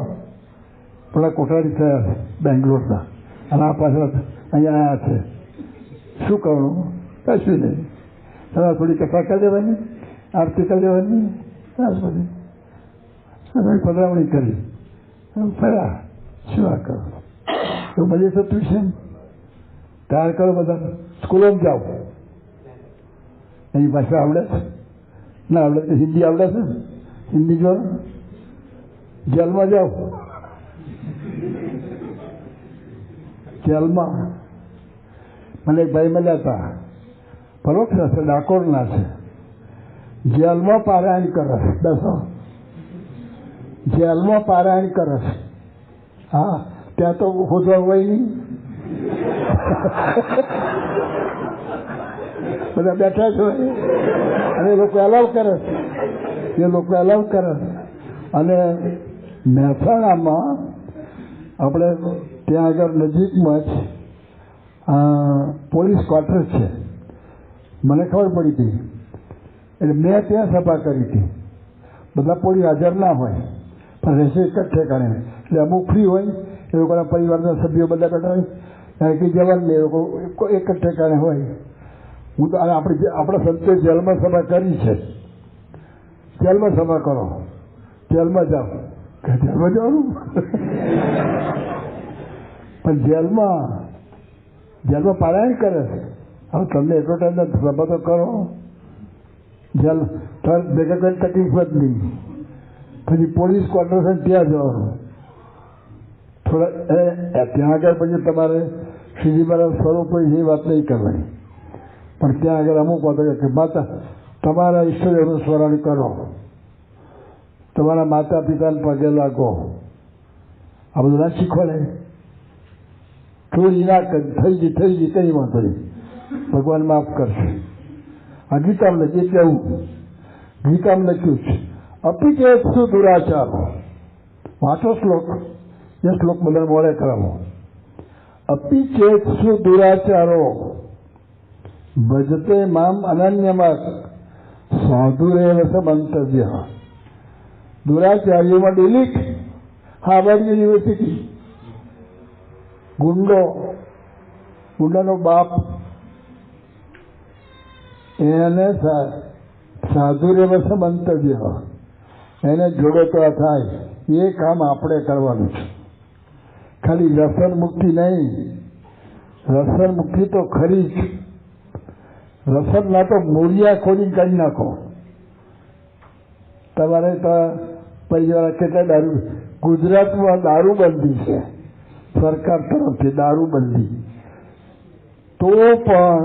[SPEAKER 1] પેલા કોઠારી થયા બેંગ્લોરના અને આ પાછળ અહીંયા આવ્યા છે. શું કરવું? કશું નહીં. તમારે થોડી કથા કરી દેવાની, આરતી કરી દેવાની, બસ બધી પધરામણી કરી ફર્યા. શું આ કરો? એવું બધે થતું છે. તૈયાર કરો બધા. સ્કૂલોમાં જાઓ. એની ભાષા આવડે છે? ના આવડે તો હિન્દી આવડે છે? હિન્દી જો. જેલમાં જાઓ. જેલમાં મને એક ભાઈ મળ્યા હતા, પરોક્ષ છે, ડાકોરના છે. જેલમાં પારાયણ કરે છે. દસો જેલમાં પારાયણ કરે છે. હા, ત્યાં તો ખોદવા હોય નહીં. બધા બેઠા છે અને એ લોકો અલાવ કરે છે. એ લોકો અલાવ કરે છે. અને મહેસાણામાં આપણે ત્યાં આગળ નજીકમાં જ પોલીસ ક્વાર્ટર છે. મને ખબર પડી હતી એટલે મેં ત્યાં સભા કરી હતી. બધા પોલીસ હાજર ના હોય પણ રહેશે એક જ ઠેકાણે. એટલે અમુક ફ્રી હોય, એ લોકોના પરિવારના સભ્યો બધા બેઠા હોય, ત્યારે કંઈ જવાનું એ લોકો એક જ ઠેકાણે હોય. હું તો આપણા સંતે જેલમાં સભા કરી છે. જેલમાં સભા કરો. જેલમાં જાઓ. જેલમાં જવાનું પણ જેલમાં પારાયણ કરે છે. હવે તમને એટલો ટાઈમ સભા તો કરો. જેલ ભેગા કોઈ તકલીફ જ નહીં. પછી પોલીસ ક્વાર્ટર છે ત્યાં જવાનું. થોડા ત્યાં આગળ પછી તમારે શ્રીજી મહારાજ સ્વરૂપ હોય એ વાત નહીં કરવાની. પણ ત્યાં આગળ અમુક વાતો કે માતા તમારા ઈશ્વરીઓનું સ્મરણ કરો, તમારા માતા પિતાને પગે લાગો. આ બધું ના શીખવાડે. ચોરી ના કરી, થઈ ગઈ કઈ વાંધો નહીં, ભગવાન માફ કરશે. આ ગીતામાં લખ્યું કેવું? ગીતામાં લખ્યું છે અપિચેત્સુ દુરાચારો. વાંચો શ્લોક. એ શ્લોક બધા મોડે કરાવો. અપિચેત્સુ દુરાચારો ભજતે મામ અનન્યમાં સાધુરેવ સમંતવ્ય. દુરાચાર્યોમાં ડિલીટ. Harvard University. ગુંડાનો બાપ એને સાધુરેવ સમંતવ્ય. એને જોડો તો થાય. એ કામ આપણે કરવાનું છે. ખાલી રસન મુક્તિ નહીં. રસન મુક્તિ તો ખરી જ. રસન ના તો મૂળિયા ખોરી કાઢી નાખો. તમારે તો પરિવાર કેટલા દારૂ. ગુજરાતમાં દારૂબંધી છે સરકાર તરફથી, દારૂબંધી. તો પણ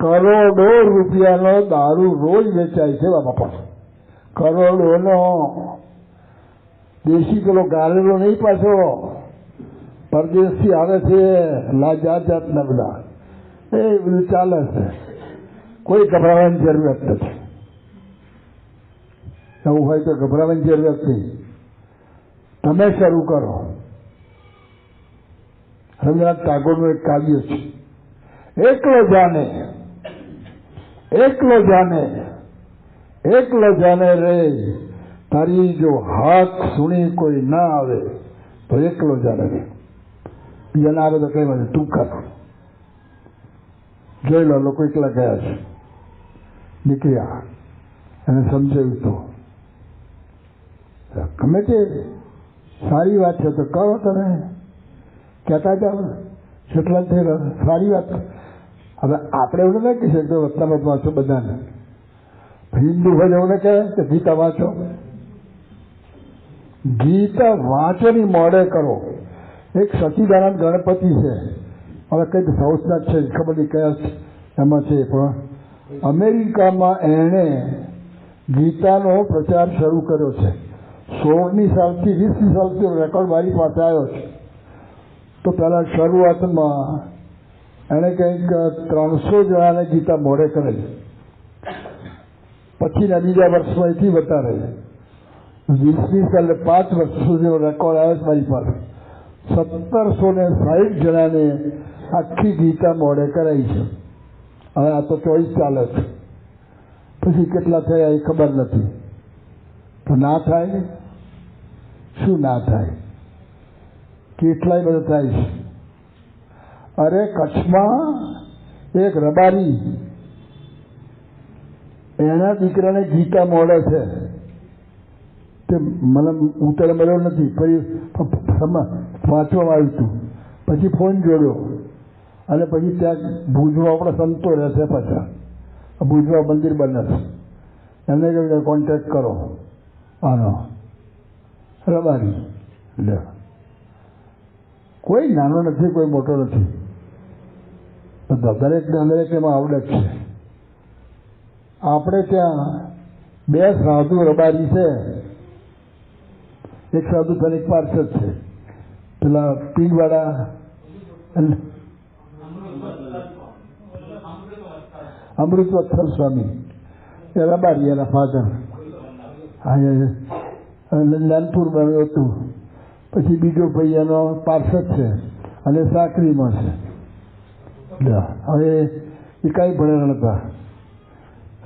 [SPEAKER 1] કરોડો રૂપિયાનો દારૂ રોજ વેચાય છે બાપા. કરોડોનો. દેશી પેલો ગાળેલો નહીં પાછો, પરદેશથી આવે છે. જાતના બધા એ બધું ચાલે છે. કોઈ ગભરાવાની જરૂરિયાત નથી. એવું હોય તો ગભરાવાની જરૂરિયાત નહીં. તમે શરૂ કરો. રવીન્દ્રનાથ ટાગોરનું એક કાવ્ય છે, એકલો જાને રે તારી જો હાથ સુણી કોઈ ના આવે તો એકલો જાને રે. બીજા ના આવે તો કઈ વાત તું કર. જોઈ લો, લોકો એકલા ગયા છે, નીકળ્યા અને સમજાવ્યું તો ગમે તે સારી વાત છે તો કરો, તમે કહેતા જાઓ કેટલા થઈ રહ્યો સારી વાત. હવે આપણે એવું ના કહી શકીએ વતનામત વાંચો બધાને. હિન્દુ હોય એવું ને કહે કે ગીતા વાંચો. ગીતા વાંચોની મોડે કરો. એક સચિદાનંદ ગણપતિ છે, હવે કંઈક સાઉથના છે ખબર નહીં કયા એમાં છે, પણ અમેરિકામાં એણે ગીતાનો પ્રચાર શરૂ કર્યો છે. 16મી સાલથી 20મી સાલથી રેકોર્ડ મારી પાસે આવ્યો છે. તો પહેલાં શરૂઆતમાં એણે કંઈક 300 જણાને ગીતા મોડે કરેલી. પછીના બીજા વર્ષમાં એથી વધારે 20મી સાલે 5 વર્ષ સુધીનો રેકોર્ડ આવ્યો છે મારી પાસે. 1760 જણાને આખી ગીતા મોડે કરાઈ છે. હવે આ તો 24 ચાલે છે, પછી કેટલા થયા એ ખબર નથી. તો ના થાય, શું ના થાય, કેટલાય બધા થાય છે. અરે કચ્છમાં એક રબારી એના દીકરાને ગીતા મોડે છે. તે મને ઉત્તર મળ્યો નથી, ફરી વાંચવામાં આવ્યું હતું. પછી ફોન જોડ્યો અને પછી ત્યાં ભુજમાં આપણા સંતો રહે છે, પાછા ભુજમાં મંદિર બને છે, એમને કહ્યું કોન્ટેક્ટ કરો આનો રબારી. લે, કોઈ નાનો નથી, કોઈ મોટો નથી, દરેકને એમાં આવડત છે. આપણે ત્યાં 2 સાધુ રબારી છે. એક સાધુ ધનિક પાર્ષદ છે, પેલા પીરવાળા અમૃતવત્સલ સ્વામી એ રબારી, એના ફાધર. લાલપુર બન્યું હતું. પછી બીજો ભાઈ એનો પાર્ષદ છે અને સાકરીમાં છે. હવે એ કાંઈ ભણેલા નતા.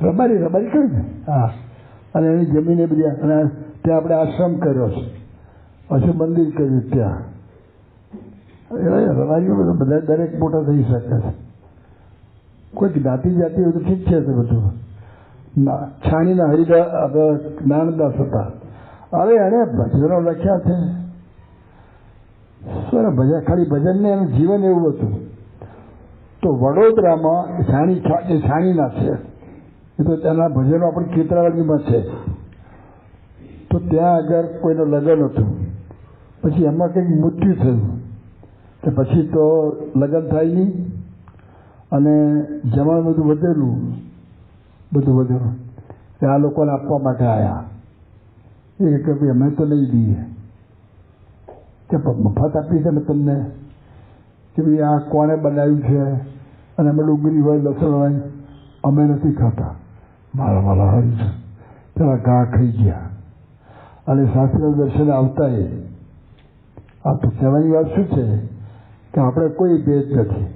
[SPEAKER 1] રબારી કહ્યું ને, હા. અને એની જમીને બધી, અને ત્યાં આપણે આશ્રમ કર્યો છે, પછી મંદિર કર્યું ત્યાં. રબારીઓ બધા દરેક મોટા થઈ શકે છે. કોઈ જ્ઞાતિ જાતિ બધું ઠીક છે. બધું છાણીના જ્ઞાનદાસ હતા. હવે એને ભજનો લખ્યા છે. શું ભજન, ખાલી ભજન ને એનું જીવન એવું હતું. તો વડોદરામાં છાણીના છે, એ તો ત્યાંના ભજનો આપણે ખેતરાવાડીમાં છે. તો ત્યાં આગળ કોઈનું લગ્ન હતું, પછી એમાં કંઈક મૃત્યુ થયું, કે પછી તો લગ્ન થાય નહીં, અને જમણ બધું વધેલું તે આ લોકોને આપવા માટે આવ્યા. એ કે ભાઈ અમે તો નહીં દઈએ, કે મફત આપી છે ને તમને, કે ભાઈ આ કોણે બનાવ્યું છે, અને અમે ડુંગળી હોય લસણ હોય અમે નથી ખાતા. મારા હરી છે, પેલા ઘા ખાઈ ગયા. અને શાસ્ત્રીય દર્શન આવતા આ તો કહેવાની વાત શું છે કે આપણે કોઈ ભેદ નથી,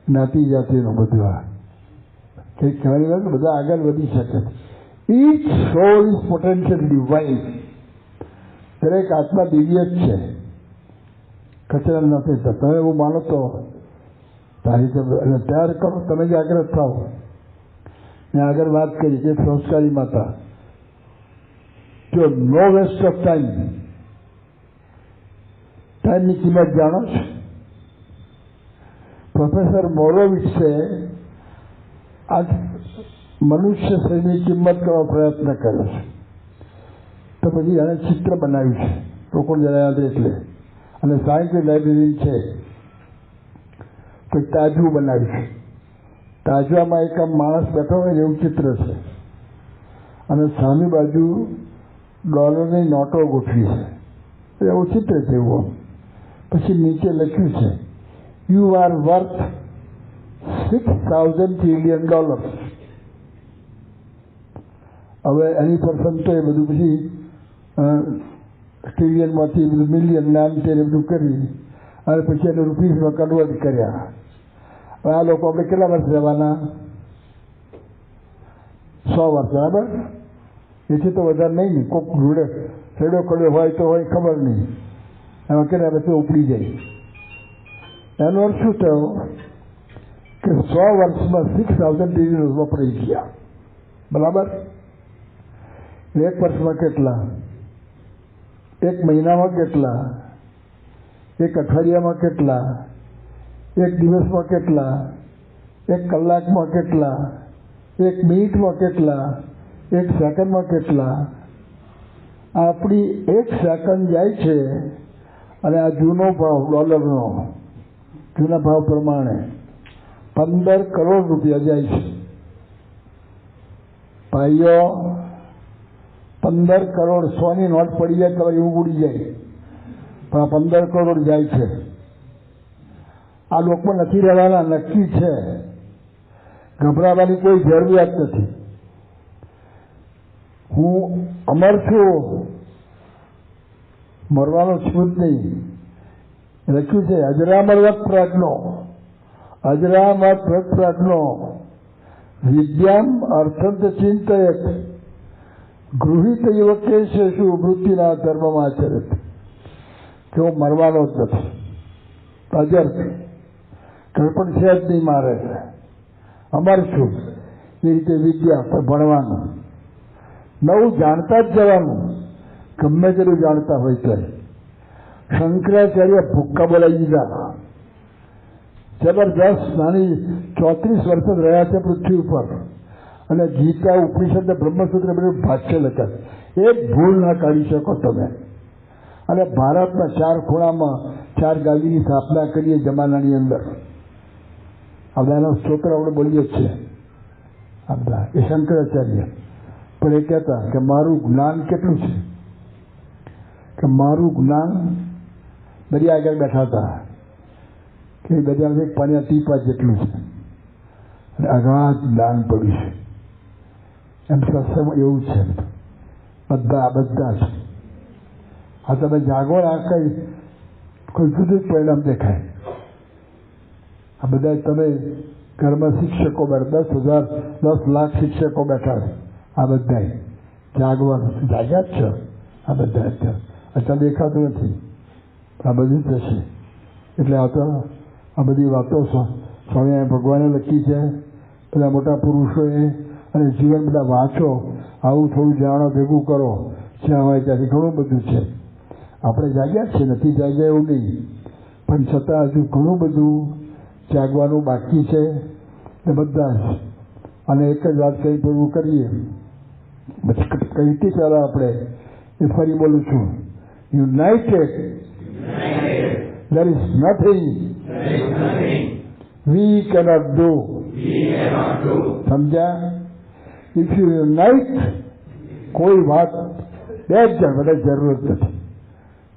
[SPEAKER 1] જ્ઞાતિ જાતિનું બધું. આ કંઈક કહેવાની વાત, બધા આગળ વધી શકે. Each soul is potentially divine. દરેક આત્મા દિવ્ય જ છે, કચરા નથી. તમે એવું માનો તો તૈયાર કરો, તમે જાગ્રત થાઓ. મેં આગળ વાત કરી કે સંસ્કારી માતા, જો નો વેસ્ટ ઓફ ટાઈમની કિંમત જાણો છો? પ્રોફેસર મોરોવિટ્સે આજ મનુષ્ય શરીરની કિંમત કરવાનો પ્રયત્ન કર્યો છે. તો પછી એને ચિત્ર બનાવ્યું છે, લોકો જણાયા એટલે. અને સાયન્સ લાઇબ્રેરી છે, તો તાજવું બનાવ્યું છે. તાજવામાં એક આમ માણસ બેઠો હોય એવું ચિત્ર છે, અને સામી બાજુ ડોલરની નોટો ગોઠવી છે, એવું ચિત્ર છે એવું. પછી નીચે લખ્યું છે યુ આર વર્થ $6,000 billion. હવે એની પર્સન તો એ બધું પછી ટ્રિલિયનમાંથી બધું મિલિયન નામ તે બધું કરી અને પછી એને રૂપીસમાં કન્વર્ટ કર્યા. આ લોકો આપણે કેટલા વર્ષ રહેવાના? 100 વર્ષ, બરાબર? એથી તો વધારે નહીં ને. કોઈક જોડે છેડો કર્યો હોય તો હોય, ખબર નહીં. એમાં કેટલા વર્ષે ઉપડી જાય. એનો અર્થ શું થયો કે 100 વર્ષમાં 6000 ડિગ્રી વપરાઈ ગયા, બરાબર? 1 વર્ષમાં કેટલા? 1 મહિનામાં કેટલા? 1 અઠવાડિયામાં કેટલા? 1 દિવસમાં કેટલા? 1 કલાકમાં કેટલા? 1 મિનિટમાં કેટલા? 1 સેકન્ડમાં કેટલા? આપણી 1 સેકન્ડ જાય છે અને આ જૂનો ભાવ ડોલરનો, જૂના ભાવ પ્રમાણે 15 કરોડ રૂપિયા જાય છે. ભાઈઓ, 15 કરોડ 100ની નોટ પડી જાય તો એવું ઉડી જાય, પણ આ 15 કરોડ જાય છે. આ લોકમાં નથી રહેવાના, નક્કી છે. ગભરાવાની કોઈ જરૂરિયાત નથી. હું અમર છું, મરવાનો છું જ નહીં. લખ્યું છે અજરામર પ્રજ્ઞો, અજરામર પ્રજ્ઞો વિદ્યામ અર્થંત ચિંતયત ગૃહિત યુવકેશુ વૃત્તિના ધર્મમાં આચરિત. કે હું મરવાનો જ નથી, અજર કંઈ પણ છે જ નહીં મારે, અમર છું. એ રીતે વિદ્યા ભણવાનું, નવું જાણતા જ જવાનું, ગમે તેટલું જાણતા હોય તો. શંકરાચાર્ય ભૂક્કા બોલાવી દીધા, જબરદસ્ત. નાની 34 વર્ષ જ રહ્યા છે પૃથ્વી ઉપર, અને ગીતા, ઉપનિષદ, બ્રહ્મસૂત્ર બધું ભાષ્ય લખ્યા. એક ભૂલ ના કાઢી શકો તમે. અને ભારતના 4 ખૂણામાં 4 ગાદીની સ્થાપના કરીએ જમાનાની અંદર. આ બધાનો સ્તોત્ર આપણે બોલીએ જ છીએ. આ બધા એ શંકરાચાર્ય પણ એ કહેતા કે મારું જ્ઞાન કેટલું છે, કે મારું જ્ઞાન દરિયા આગળ બેઠા હતા કે દરિયામાં પાણીના ટીપા જેટલું છે, અને અગાધ જ્ઞાન પડ્યું છે. એમ સત્સંગ એવું છે. બધા છે. આ તમે જાગો, આ કઈ કોઈ જુદું જ પરિણામ દેખાય. આ બધા તમે ઘરમાં શિક્ષકો બેઠા, 10 લાખ શિક્ષકો બેઠા, આ બધા જાગવાનું જાગ્યા જ છે. આ બધા અત્યારે દેખાતું નથી, આ બધું થશે. એટલે આ બધી વાતો સ્વામી ભગવાને લખી છે, બધા મોટા પુરુષોએ. અને જીવન બધા વાંચો, આવું થોડું જાણો, ભેગું કરો, જ્યાં હોય ત્યાંથી ઘણું બધું છે. આપણે જાગ્યા છે, નથી જાગ્યા એવું નહીં, પણ છતાં હજુ ઘણું બધું જાગવાનું બાકી છે. એ બધા જ. અને એક જ વાત કંઈ પૂરું કરીએ, કહીથી પહેલાં આપણે એ ફરી બોલું છું, United there is nothing we cannot do. સમજ્યા? If you unite, કોઈ વાત 2 જણ બધા જરૂરત નથી.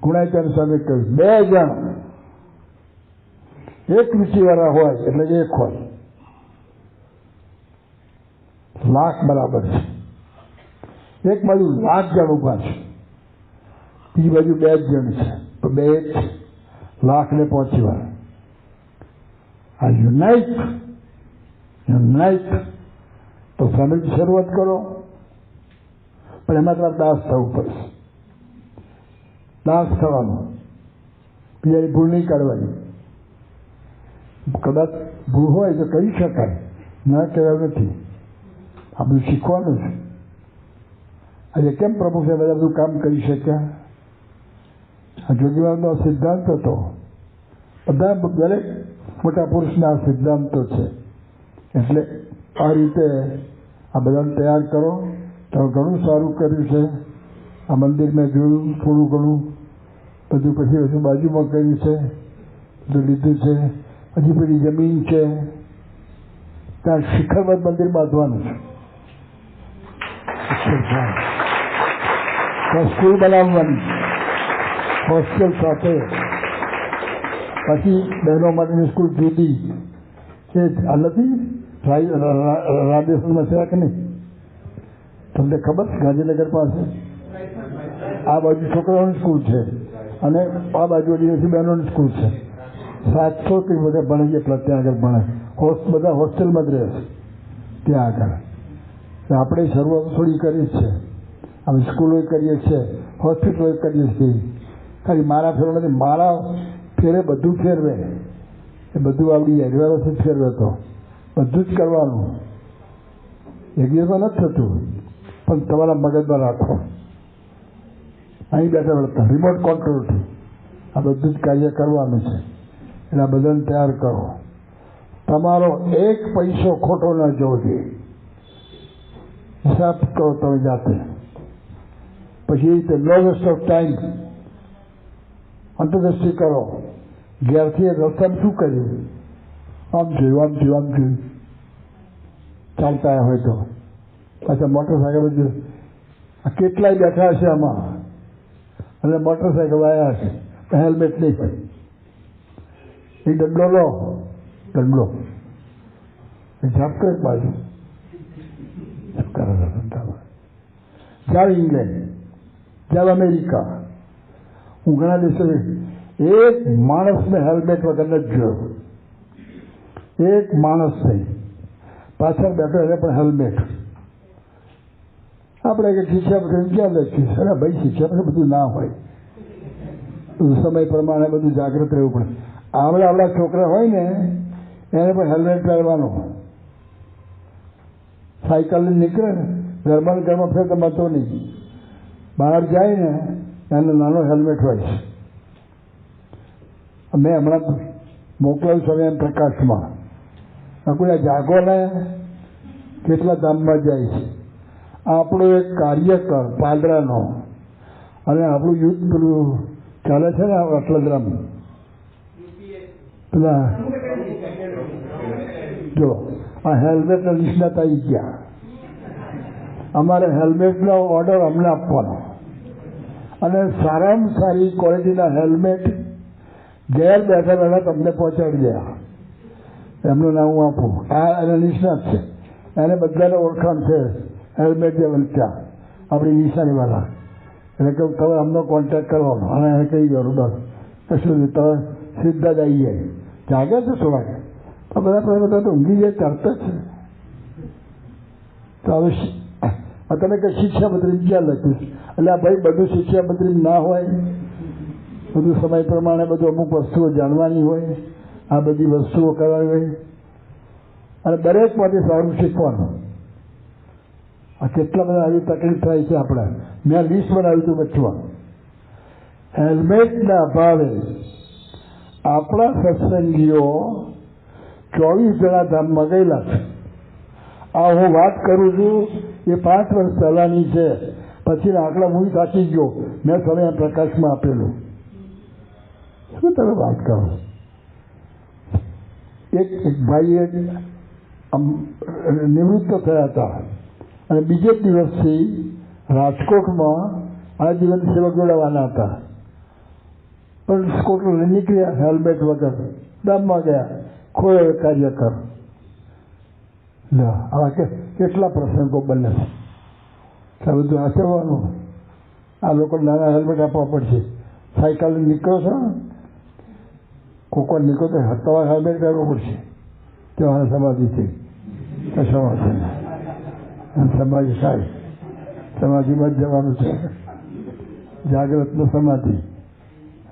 [SPEAKER 1] ગુણાચાર્ય સામે કહ્યું 2 જણ એક રુચિવાળા હોય એટલે 1 હોય, લાખ બરાબર છે. એક બાજુ 1,00,000 જણ ઉભા છે, બીજી બાજુ 2 જણ છે, તો 2 લાખને પહોંચી વાર. આ યુનાઇટ તો ફેમિલી શરૂઆત કરો, પણ એમાં તમારે દાસ થવું પડશે. દાસ થવાનું, બીજાની ભૂલ નહીં કાઢવાની. કદાચ ભૂલ હોય તો કહી શકાય, ના કહેવાય નથી. આ બધું શીખવાનું છે. આજે કેમ પ્રભુ સાહેબ બધા બધું કામ કરી શક્યા? આ જોગીબાબનો સિદ્ધાંત હતો. બધા દરેક મોટા પુરુષના સિદ્ધાંતો છે. એટલે આ રીતે આ બધાને તૈયાર કરો. તો ઘણું સારું કર્યું છે. આ મંદિર મેં જોયું થોડું ઘણું, બધું પછી હજુ બાજુમાં કર્યું છે, બધું લીધું છે. હજી પેલી જમીન છે ત્યાં શિખરવત મંદિર બાંધવાનું છે, સ્કૂલ બનાવવાની હોસ્ટેલ સાથે. પછી બહેનો માટેની સ્કૂલ જુદી છે. આ નથી રાજસ્થાનમાં છે કે નહીં? તમને ખબર છે? ગાંધીનગર પાસે આ બાજુ છોકરાઓની સ્કૂલ છે અને આ બાજુ આદિવાસી બહેનોની સ્કૂલ છે. 700 કંઈ બધા ભણે, એટલા ત્યાં આગળ ભણે. બધા હોસ્ટેલમાં જ રહે છે ત્યાં આગળ. આપણે શરૂઆત થોડી કરી જ છે, અમે સ્કૂલો કરીએ છીએ, હોસ્પિટલો કરીએ છીએ. ખાલી મારા ફેરવા નથી, મારા ફેરે બધું ફેરવે, એ બધું આવડી જાય. વ્યવસ્થિત ફેરવે તો બધું જ કરવાનું. એક દિવસમાં નથી થતું, પણ તમારા મગજમાં રાખો. અહીં બેઠા બેઠા રિમોટ કંટ્રોલથી આ બધું જ કાર્ય કરવાનું છે. એટલે આ બધાને તૈયાર કરો. તમારો એક પૈસો ખોટો ન જવો જોઈએ. હિસાબ કરો તમે જાતે. પછી નો વેસ્ટ ઓફ ટાઈમ, અંતરદ્રષ્ટિ કરો. ઘેરથી રસ્તામાં શું કર્યું, આમ જોયું, ચાલતા હોય તો પાછા મોટરસાયકલ બધું કેટલાય બેઠા હશે આમાં, અને મોટરસાયકલ આવ્યા હશે, હેલ્મેટ નહીં હોય. એ દંડો લો, દંડો ઝાપકો એક બાજુ. જાઓ ઇંગ્લેન્ડ, જાઓ અમેરિકા. હું ઘણા દિવસો એક માણસને હેલ્મેટ વગર નથી જોયો. એક માણસ નહીં, પાછળ બેઠો એને પણ હેલ્મેટ. આપણે કે શિક્ષા ક્યાં લખ્યું? અરે ભાઈ, શિક્ષા બધું ના હોય, સમય પ્રમાણે બધું જાગૃત રહેવું પડે. આપણા છોકરા હોય ને એને પણ હેલ્મેટ પહેરવાનું. સાયકલ નીકળે ને ઘરમાં ફેર મળતો નહીં, બહાર જાય ને એને નાનો હેલ્મેટ હોય છે. મેં હમણાં મોકલાવ્યું સમય પ્રકાશમાં, કોઈ જાગો ને કેટલા ધામમાં જાય છે. આપણો એક કાર્યકર પાદરાનો, અને આપણું યુદ્ધ પેલું ચાલે છે ને અટલગ્રામ, પેલા જો આ હેલ્મેટના નિષ્ણાત આવી ગયા. અમારે હેલ્મેટનો ઓર્ડર અમને આપવાનો, અને સારામાં સારી ક્વોલિટીના હેલ્મેટ ઘેર બેઠા બેઠા તમને પહોંચાડી દે. એમનું નામ હું આપું. આ એને નિષ્ણાત છે, એને બધાને ઓળખાણ છે. હેલ્મેટ જે વંચ્યા આપણી નિશાનીવાળા, એટલે કે તમે અમનો કોન્ટેક્ટ કરવાનો, અને એને કહી દો બસ કશું નહીં, તમે સીધા જ આવી જાય. જાગે છે થોડાક તો બધા તો ઊંઘી જાય તરત જ. તો હવે તમે કે શિક્ષાપત્રી ક્યાં લખ્યું? એટલે ભાઈ બધું શિક્ષાપત્રી ના હોય, બધું સમય પ્રમાણે બધું અમુક વસ્તુઓ જાણવાની હોય, આ બધી વસ્તુઓ કરવાની હોય, અને દરેકમાંથી સારું શીખવાનું. આ કેટલા બધા આવી તકલીફ થાય છે આપણે. મેં લિસ્ટ બનાવ્યું હતું બચવા. હેલ્મેટના અભાવે આપણા સત્સંગીઓ 24 જણા ધામમાં ગયેલા છે. આ હું વાત કરું છું એ 5 વર્ષ પહેલાની છે. પછી આંકડા હું થાકી ગયો, મેં સમય પ્રકાશમાં આપેલું. શું તમે વાત કરો? એક ભાઈએ નિવૃત્ત થયા હતા, અને બીજે દિવસથી રાજકોટમાં આજીવન સેવક જોડાવાના હતા, પણ સ્કૂટર નીકળ્યા હેલ્મેટ વગર, ડામમાં ગયા, ખોયો કાર્યકર. આવા કેટલા પ્રસંગો બને છે. બધું આચરવાનું. આ લોકો નાના હેલ્મેટ આપવા પડશે. સાયકલ નીકળો છો, કોકો નીકળો તો તમારે હેલ્મેટ પહેરવું પડશે. તમારે સમાધિ છે, કશો વાંધો નહીં. સમાધિ થાય, સમાધિમાં જ જવાનું છે. જાગ્રતનો સમાધિ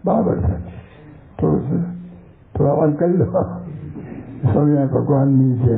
[SPEAKER 1] બરાબર છે. થોડું અવાજ કરી દો. સ્વામિનારાયણ ભગવાનની છે.